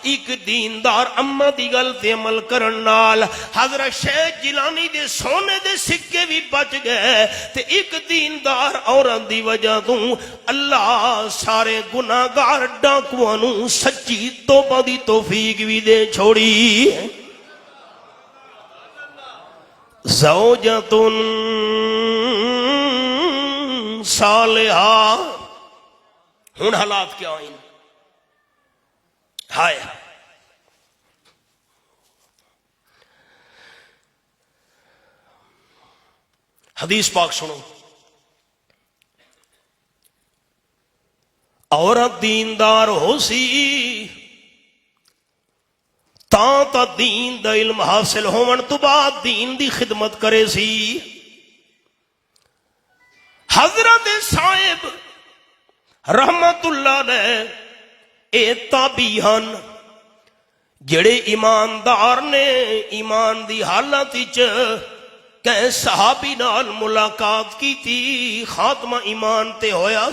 ایک دیندار اما دی گل تے عمل کرن نال حضرت شیخ جیلانی دے سونے دے سکے بھی بچ گئے تے ایک دیندار عورت دی وجہ تو اللہ سارے گناہگار ڈاکواں نو سچی توبہ دی توفیق بھی دے چھوڑی زوجتن صالحہ ہن حالات کیا ہوئیں ہائے حدیث پاک سنو عورت دیندار ہو سی تا دین دا علم حاصل ہون تو بعد دین دی خدمت کرے سی حضرت صاحب رحمت اللہ نے اے تابعین جڑے ایماندار نے ایمان دی حالت وچ کہ صحابی نال ملاقات کی تھی خاتمہ ایمان تے ہویا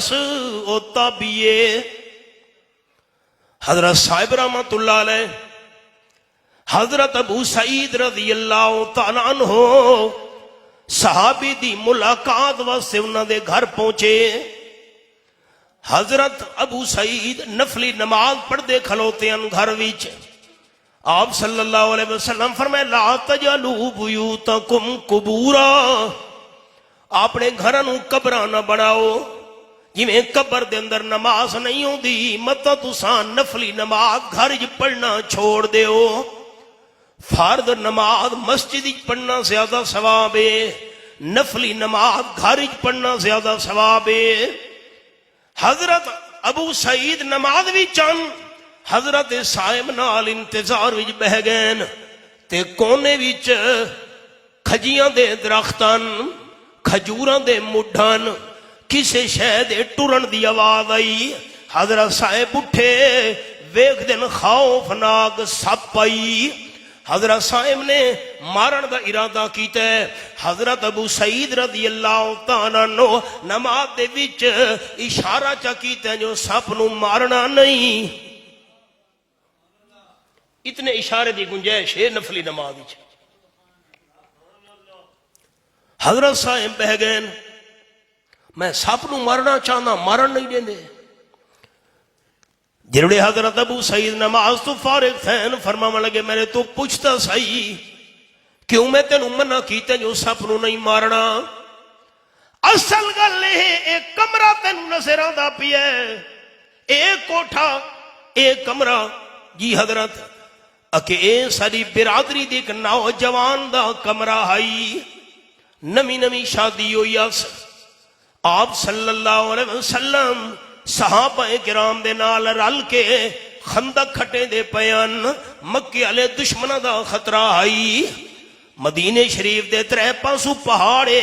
او تابعی حضرت صاحب رحمت اللہ علیہ حضرت ابو سعید رضی اللہ تعالیٰ عنہ صحابی دی ملاقات واسطے انہاں دے گھر پہنچے حضرت ابو سعید نفلی نماز پڑھ دے کھلوتے ہیں گھر وچ آپ صلی اللہ علیہ وسلم فرمائے لا تجعلوا بیوتکم قبورا اپنے گھروں قبراں نہ بناؤ جویں قبر دے اندر نماز نہیں ہوندی مت تساں نفلی نماز گھر وچ پڑھنا چھوڑ دیو فرض نماز مسجد وچ پڑھنا زیادہ ثواب ہے نفلی نماز گھر وچ پڑھنا زیادہ ثواب ہے حضرت ابو سعید نماز بھی چن حضرت صاحب نال انتظار وچ بہ گئے تے کونے وچ کھجیاں دے درختان کھجوراں دے مڈھان کسے شے دے ٹرن دی آواز آئی حضرت صاحب اٹھے ویکھ دن خوفناک سپ آئی حضرت صاحب نے مارن دا ارادہ کیتا ہے حضرت ابو سعید رضی اللہ تعالیٰ عنہ نماز دے وچ اشارہ چا کیتا ہے جو سپ نو مارنا نہیں اتنے اشارے دی گنجائش ہے نفلی نماز وچ حضرت صاحب بہ گئے میں سپ نو مارنا چاہنا مارن نہیں دیندے جنہوں حضرت ابو سعید نماز تو فارغ تھے فرمانے لگے میں نے تو پوچھتا صحیح کیوں میں تینوں منع کیتے جو سپ نو نہیں مارنا اصل گل ایک کمرہ تینوں نظر آندا پیا ہے ایک کوٹھا ایک کمرہ جی حضرت اکے اے ساری برادری دی ایک نوجوان دا کمرہ آئی نمی نمی شادی ہوئی آپ صلی اللہ علیہ وسلم صحابہ کرام دے نال رل کے خندق کھٹے دے پیان مکے والے دشمنوں دا خطرہ آئی مدینے شریف دے ترے پاسو پہاڑے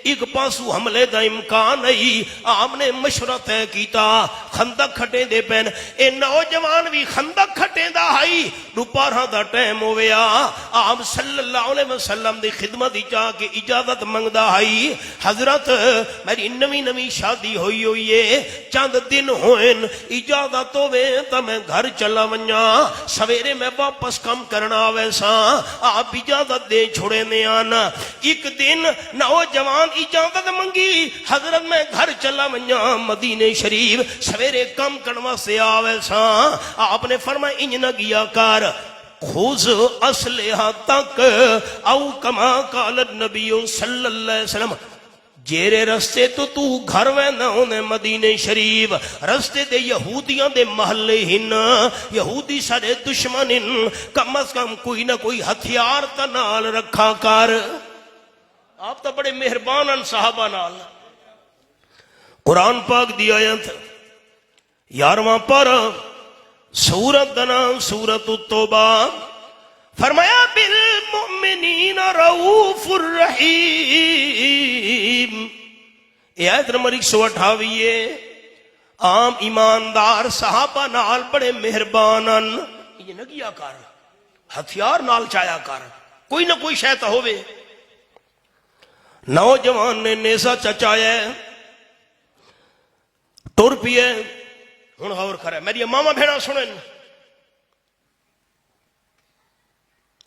ایک پاسو حملے دا امکان آئی آپ نے مشورہ طے کیتا خندق کھٹے دے پین اے نوجوان بھی خندق کھٹے دا آئی دوپہر دا ٹائم ہویا آپ صلی اللہ علیہ وسلم دی خدمت چاہ کے اجازت منگدا آئی حضرت میری نوی شادی ہوئی ہے چند دن ہوئن اجازت ہوئے تا میں گھر چلا ونجا سویرے میں واپس کم کرنا ویسا آپ اجازت دے چھوڑے نے آنا ایک دن نوجوان اجازت منگی حضرت میں گھر چلا ونجا مدینے شریف سویرے کم کرنا سے آوے سا آپ نے فرمایا انج نہ گیا کر خوز اسلحہ تک او کما قال النبی صلی اللہ علیہ وسلم جیرے رستے تو گھر وینا ہونے مدینے شریف رستے دے یہودیاں دے محلے ہن یہودی سارے دشمن ہن کم از کم کوئی نہ کوئی ہتھیار تا نال رکھا کر آپ تا بڑے مہربان ان صحابہ نال قرآن پاک دی آیت 11واں پارہ سورت دا نام سورت التوبہ، فرمایا بالمؤمنین رؤوف الرحیم. یہ آیت نمبر 128 ہے. عام ایماندار صحابہ نال بڑے مہربانن، یہ نہ کیا کر ہتھیار نال چایا کر، کوئی نہ کوئی شے تے ہوے. نوجوان نے نیزہ چچایا ٹر پیے. ہن غور کرے میری ماما بہنا سنن،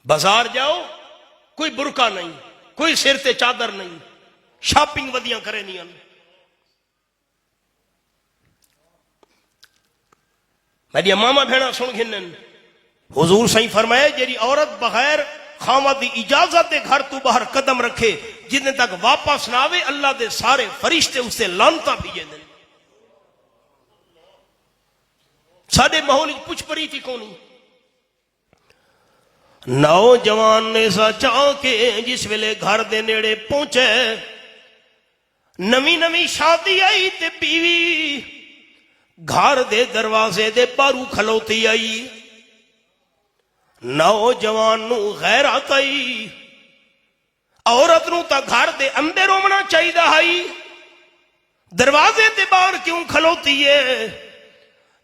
بازار جاؤ کوئی برقع نہیں، کوئی سر تے چادر نہیں، شاپنگ ودیاں کرے نہیں. میری ماما بہنا سن گھنن، حضور صحیح فرمایا جیڑی عورت بغیر خاوند دی اجازت دے گھر تو باہر قدم رکھے جتنے تک واپس نہ آوے اللہ دے سارے فرشتے اس سے لعنتاں بھیجے دیں. ساڈے ماحول پوچھ پڑی تھی کونی. نوجوان نے سا چاہ کے جس ویلے گھر دے نیڑے پہنچے، نویں نویں شادی آئی تے بیوی گھر دے دروازے دے باہروں کھلوتی آئی. نوجوان نو غیرت آئی، عورت نو تا گھر دے اندر ہونا چاہیے آئی، دروازے دے باہر کیوں کھلوتی ہے؟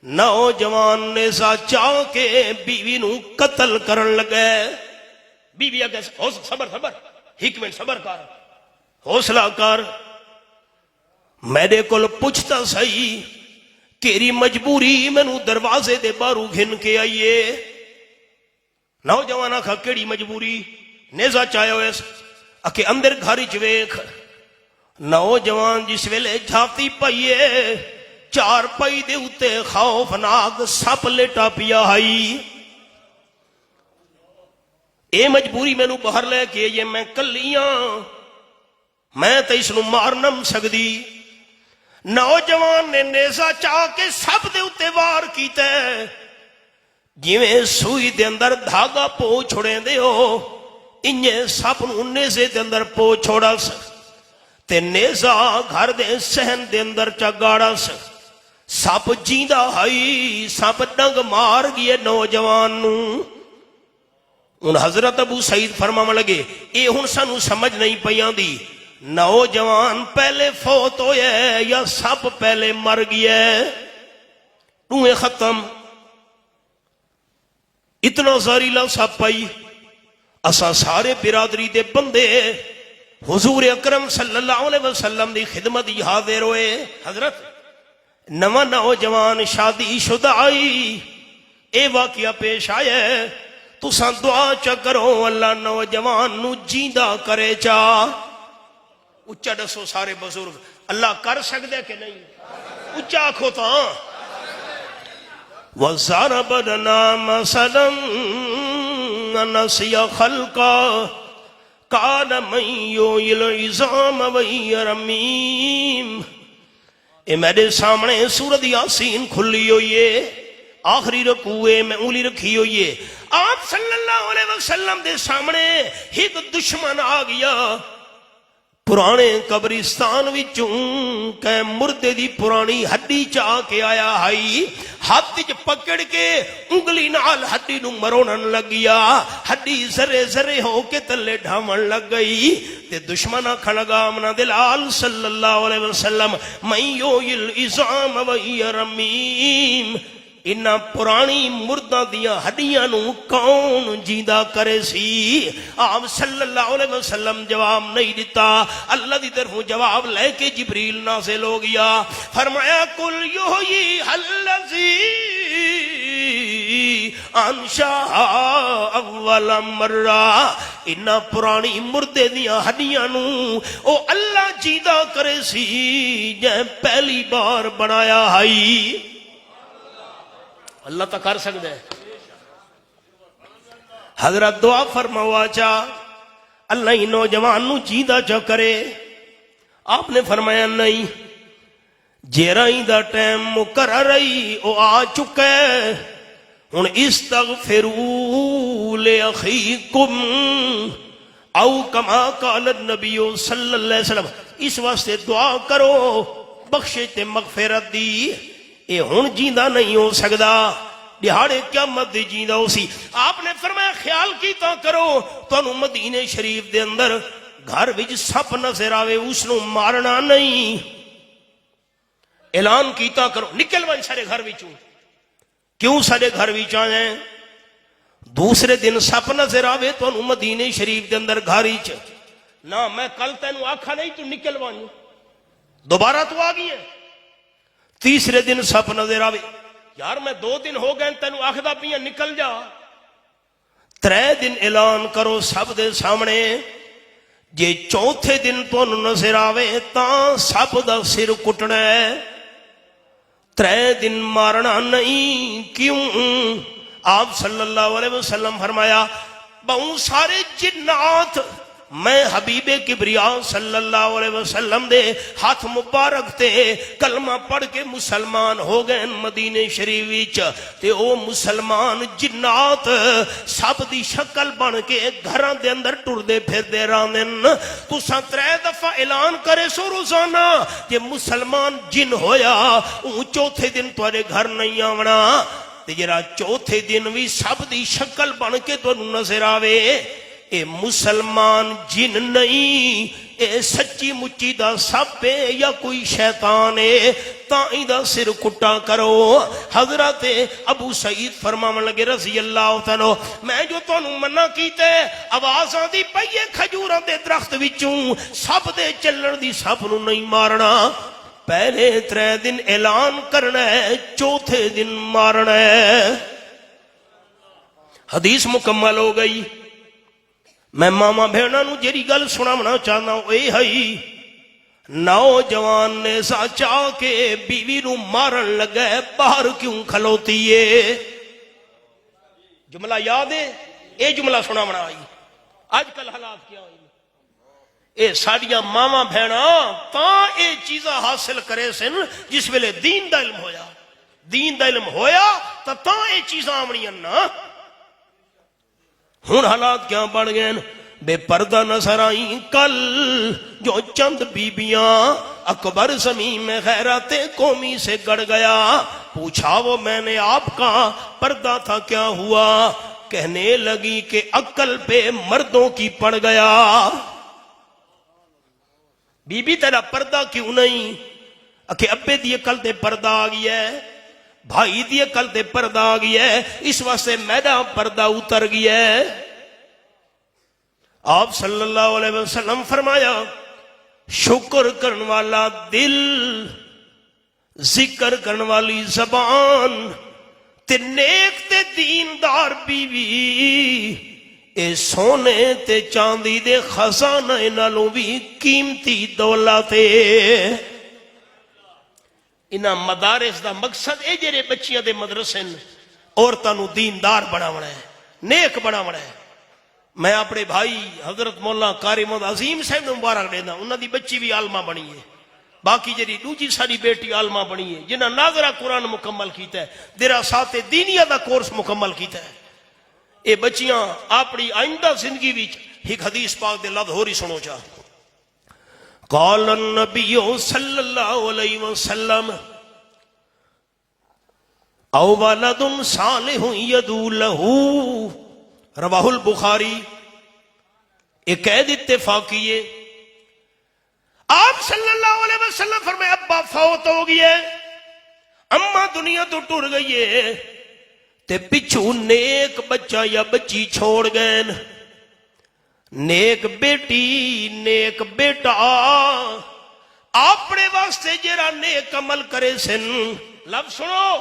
نوجوان نے سا چاہ کے بیوی نو قتل کرن لگے. بیوی اگے صبر صبر، ایک منٹ صبر کر، حوصلہ کر، میرے کول پوچھتا سہی کیری مجبوری مینوں دروازے دے باہروں گھن کے آئیے. نوجوان آکھا کیڑی مجبوری؟ نیزہ چاہے ہوئے اکے اندر گھر وچ ویکھ. نوجوان جس ویلے جھاتی پئیے، چار پئی دے اتے خوفناک سپ لیٹا پیا ہائی. اے مجبوری مینوں باہر لے کے یہ میں کلیاں، میں تے اس نو مار نہ سکدی. نوجوان نے نیزہ چاہ کے سپ دے اتے وار کیتا، جویں سوئی دے اندر دھاگا پو چھوڑے دے ہو انجے سپ نو نیزے دے اندر پو چھوڑا س تے نیزہ گھر دے سہن دے اندر چگاڑا س. سپ جیندہ ہائی، سپ ڈنگ مار گئے نوجوان نو. ان حضرت ابو سعید فرماون لگے اے ہن سانو سمجھ نہیں پیاں دی، نوجوان پہلے فوت ہویا ہے یا سپ پہلے مر گیا ہے؟ روئے ختم. اتنا زہریلا سپ پائی. اسا سارے برادری دے بندے حضور اکرم صلی اللہ علیہ وسلم دی خدمت ہی حاضر ہوئے. حضرت نواں نوجوان شادی شدہ آئی، اے واقعہ پیش آیا ہے، تساں دعا چا کرو اللہ نوجوان نو جیندہ کرے چا. اچھا دسو سارے بزرگ، اللہ کر سکدے کہ نہیں؟ اچھا آکھو تاں. وَضَرَبَ لَنَا مَثَلًا نَسِيَ خَلْقًا قَالَ مَن يُحْيِي الْعِظَامَ وَهِيَ رَمِيمٌ. اے میرے سامنے سورۃ یاسین کھلی ہوئی ہے، آخری رکوع میں انگلی رکھی ہوئی ہے. آپ صلی اللہ علیہ وسلم دے سامنے ایک دشمن آ گیا، پرانے قبرستان وچوں کہ مردے دی پرانی ہڈی چاہ کے آیا ہائی، ہاتھ وچ پکڑ کے انگلی نال ہڈی نو مرونن لگ گیا. ہڈی ذرے ذرے ہو کے تلے ڈھاون لگ گئی تے دشمن آکھن لگا امنا دلال صلی اللہ علیہ وسلم من یحیی العظام وہی رمیم. انہا پرانی مردہ دیا ہڈیاں نو کون جیندہ کرے سی؟ آپ صلی اللہ علیہ وسلم جواب نہیں دیتا. اللہ دی طرف جواب لے کے جبریل نازل ہو گیا، فرمایا قل یحیی الذی انشأہا اول مرہ. انہا پرانی مردے دیا ہڈیاں نو او اللہ جیندہ کرے سی جائیں پہلی بار بنایا ہائی. اللہ تا کر سکتا ہے. حضرت دعا فرماوا چا اللہ ہی نوجوان نو جیندہ چا کرے. آپ نے فرمایا نہیں، جیرائی دا ٹائم مقرر رہی او آ چکے، ہن استغفروا لأخیکم او کما قال النبی صلی اللہ علیہ وسلم. اس واسطے دعا کرو بخشش تے مغفرت دی اے ہن جیندا نہیں ہو سکدا دہاڑے قیامت دی جیندا ہو سی آپ نے فرمایا خیال کیتا کرو تانوں مدینے شریف دے اندر گھر وچ سپ نظر آوے اس نو مارنا نہیں اعلان کیتا کرو نکل ون سارے گھر وچوں کیوں سارے گھر وچ آئے دوسرے دن سپ نظر آوے تانوں مدینے شریف دے اندر گھر وچ نہ میں کل تینوں آکھا نہیں تو نکل ون دوبارہ تو آ گئی ہے تیسرے دن سپ نظر آوے یار میں 2 دن ہو گئے تینوں آکھدا پیاں نکل جا 3 دن اعلان کرو سب دے سامنے جے چوتھے دن تانوں نظر آوے تاں سب دا سر کٹنا ہے 3 دن مارنا نہیں کیوں آپ صلی اللہ علیہ وسلم فرمایا بہوں سارے جنات میں حبیب کبریا صلی اللہ علیہ وسلم دے ہاتھ مبارک تے کلمہ پڑھ کے مسلمان ہو گئے مدینے شریف وچ تے او مسلمان جنات سب دی شکل بن کے گھراں دے اندر ٹردے پھردے راندن تساں 3 دفعہ اعلان کرے سو روزانہ کہ مسلمان جن ہویا او چوتھے دن تواڈے گھر نہیں آونا تے جڑا چوتھے دن وی سب دی شکل بن کے تانوں نظر آوے اے مسلمان جن نہیں اے سچی مچی دا سب ہے یا کوئی شیطان ہے تائیں دا سر کٹا کرو حضرت ابو سعید فرماون لگے رضی اللہ تعالی میں جو تانوں منع کیتے آوازاں دی پئیے کھجوراں دے درخت وچوں سب دے چلن دی سب نو نہیں مارنا پہلے 3 دن اعلان کرنا ہے چوتھے دن مارنا ہے حدیث مکمل ہو گئی میں ماما بہنوں نو جیڑی گل سناونا چاہنا اے ہئی نوجوان نے سا چاہ کے بیوی نو مارن لگا باہر کیوں کھلوتی ہے جملہ یاد ہے اے جملہ سناونا آئی آج کل حالات کیا ہوئی اے ساڑیاں ماما بہنا تاں اے چیزاں حاصل کرے سن جس ویلے دین دا علم ہویا تاں اے چیزاں آمنی نا ہون حالات کیا بڑھ گئے بے پردہ نظر آئیں کل جو چند بیبیاں اکبر زمین میں غیرت قومی سے گڑ گیا پوچھا وہ میں نے آپ کا پردہ تھا کیا ہوا کہنے لگی کہ عقل پہ مردوں کی پڑ گیا بی بی تیرا پردہ کیوں نہیں کہ ابے دی عقل تے پردہ آ گیا ہے بھائی دی عقل تے پردہ آ گیا ہے اس واسطے میرا پردہ اتر گیا ہے آپ صلی اللہ علیہ وسلم فرمایا شکر کرن والا دل ذکر کرن والی زبان تے نیک تے دیندار بیوی اے سونے تے چاندی دے خزانہ نالوں بھی قیمتی دولت ہے انہاں مدارس دا مقصد اے جڑے بچیاں دے مدرسے عورتاں نو دیندار بناونا ہے نیک بناونا ہے میں اپنے بھائی حضرت مولا قاری محمد عظیم صاحب نے مبارک دینا انہاں دی بچی بھی عالمہ بنی ہے باقی جڑی دوجی ساری بیٹی عالمہ بنی ہے جنہاں ناظرہ قرآن مکمل کیتا ہے دراسات دینیہ دا کورس مکمل کیتا ہے اے بچیاں اپنی آئندہ زندگی وچ ایک حدیث پاک دے لفظ ہوری سنو چاہ قال النبی صلی اللہ علیہ وسلم او ولد صالح یدعو لہ رواہ البخاری ایک قید اتفاقی ہے آپ صلی اللہ علیہ وسلم فرمائے ابا فوت ہو گئی ہے اما دنیا تو ٹر گئی ہے تے پچھو نیک بچہ یا بچی چھوڑ گئے نیک بیٹی نیک بیٹا اپنے واسطے جرا نیک عمل کرے سن لفظ سنو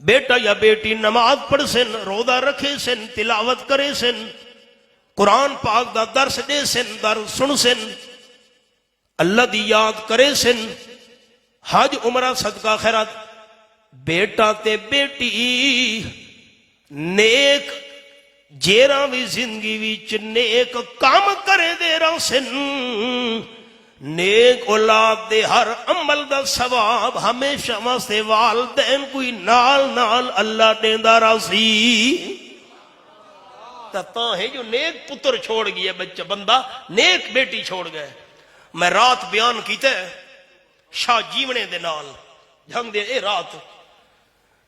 بیٹا یا بیٹی نماز پڑھ سن روزہ رکھے سن تلاوت کرے سن قرآن پاک دا درس دے سن درس سن سن اللہ دی یاد کرے سن حج عمرہ صدقہ خیرات بیٹا تے بیٹی نیک جیرا بھی زندگی وچ نیک کام کرے دے رہا سن نیک اولاد دے ہر عمل دا ثواب ہمیشہ واسطے والدین کوئی نال نال اللہ دیندا راسی تا ہے جو نیک پتر چھوڑ گیا بچہ بندہ نیک بیٹی چھوڑ گئے میں رات بیان کیتا ہے شاہ جیونے دے نال جنگ دے اے رات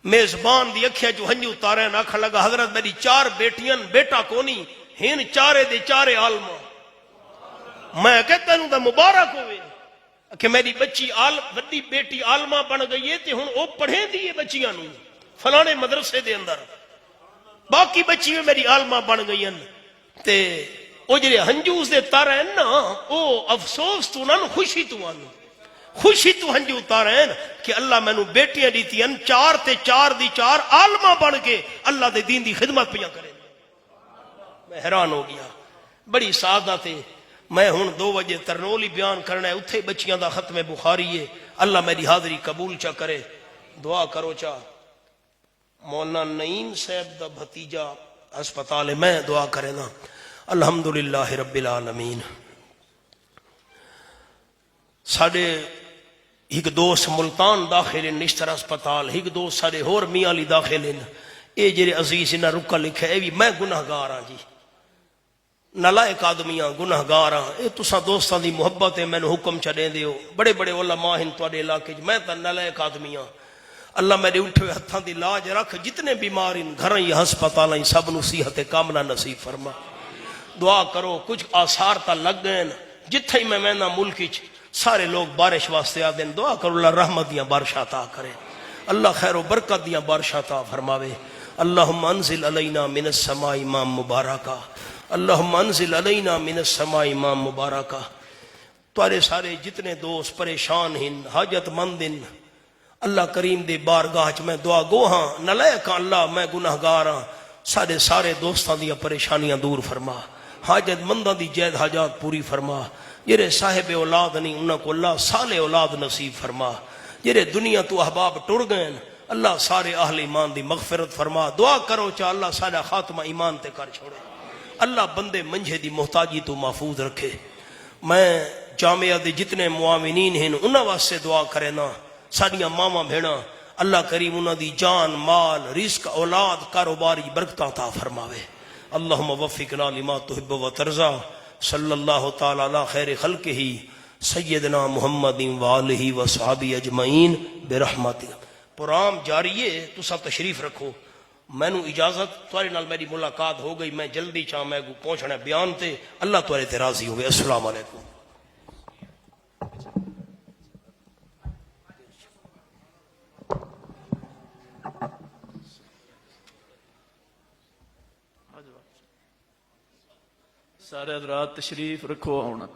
میزبان دی اکھیا جو ہنجو تارے نہ کھڑ لگا حضرت میری 4 بیٹیاں بیٹا کونی ہن چارے دے چارے عالمہ میں کہتا ہوں دا مبارک ہوئے کہ میری بچی وڈی بیٹی عالمہ بن گئی ہے تے ہن او پڑھیں دیئے بچیاں نوں فلانے مدرسے دے اندر باقی بچیاں میری عالمہ بن گئی ہیں تے او جڑے ہنجوز دے تارے ہیں نا او افسوس تو نہ خوشی تو آن خوشی تو ہنجو تارے ہیں کہ اللہ میں نو بیٹیاں دیتی ہیں 4 تے 4 دی 4 عالمہ بن کے اللہ دے دین دی خدمت پیاں کریں میں حیران ہو گیا بڑی سعادت تے میں ہن 2 بجے ترنولی بیان کرنا ہے اتھے بچیاں دا ختم بخاری ہے اللہ میری حاضری قبول چا کرے دعا کرو چا مولانا نعیم صاحب دا بھتیجا ہسپتال ہے میں دعا کرے نا الحمدللہ رب العالمین ساڑے ایک دوست ملتان داخل ہیں نشتر ہسپتال ایک دوست ساڑے ہور میاں لی داخل ہیں اے جرے عزیز انہا رکا لکھا ہے بھی میں گناہگار ہاں جی نلائق آدمیاں گناہگار ہاں اے تسا دوستان دی محبت ہے میں نے حکم چڑھیں دے ہو بڑے بڑے علماء ہیں توڑے علاقے میں تا نلائق آدمیاں اللہ میرے اٹھے ہوئے ہتھاں دی لاج رکھ جتنے بیمار ہیں گھریں یہ ہسپتال ہیں سب نصیحت کاملہ نصیب فرما دعا کرو کچھ آثار تا لگ گئے جتھے میں نا ملکی سارے لوگ بارش واسطے آدیں دعا کرو اللہ رحمت دیاں بارشاں عطا کرے اللہ خیر و برکت دیاں بارشاں عطا فرماوے اللہم انزل علینا من السماء امام مبارکہ اللہم انزل علینا من السماء امام مبارکہ توارے سارے جتنے دوست پریشان ہیں حاجت مند ہیں اللہ کریم دے بارگاہ میں دعا گو ہاں نلائق اللہ میں گناہگار ہاں سارے دوستان دیاں پریشانیاں دور فرما حاجت مندان دی جید حاجات پوری فرما جرے صاحب اولاد نہیں انہاں کو اللہ صالح اولاد نصیب فرما جرے دنیا تو احباب ٹر گئے اللہ سارے اہل ایمان دی مغفرت فرما دعا کرو چا اللہ سارا خاتمہ ایمان تے کر چھوڑے اللہ بندے منجھے دی محتاجی تو محفوظ رکھے میں جامعہ دے جتنے معاونین ہیں انہاں واسطے دعا کرے نا ساڑیاں ماما بھیڑا اللہ کریم انہاں دی جان مال رزق اولاد کاروباری برکتاں عطا فرماوے اللہم وفقنا لما تحب و ترضا صلی اللہ تعالی علی خیر خلقہ سیدنا محمد وآلہ و صحابہ اجمعین برحمتہ پرام جاری ہے تو سب تشریف رکھو میں نو اجازت توارے نال میری ملاقات ہو گئی میں جلدی چاہ میں پہنچنا بیان تے اللہ توارے تے راضی ہوئے السلام علیکم سارے حضرات تشریف رکھو ہونا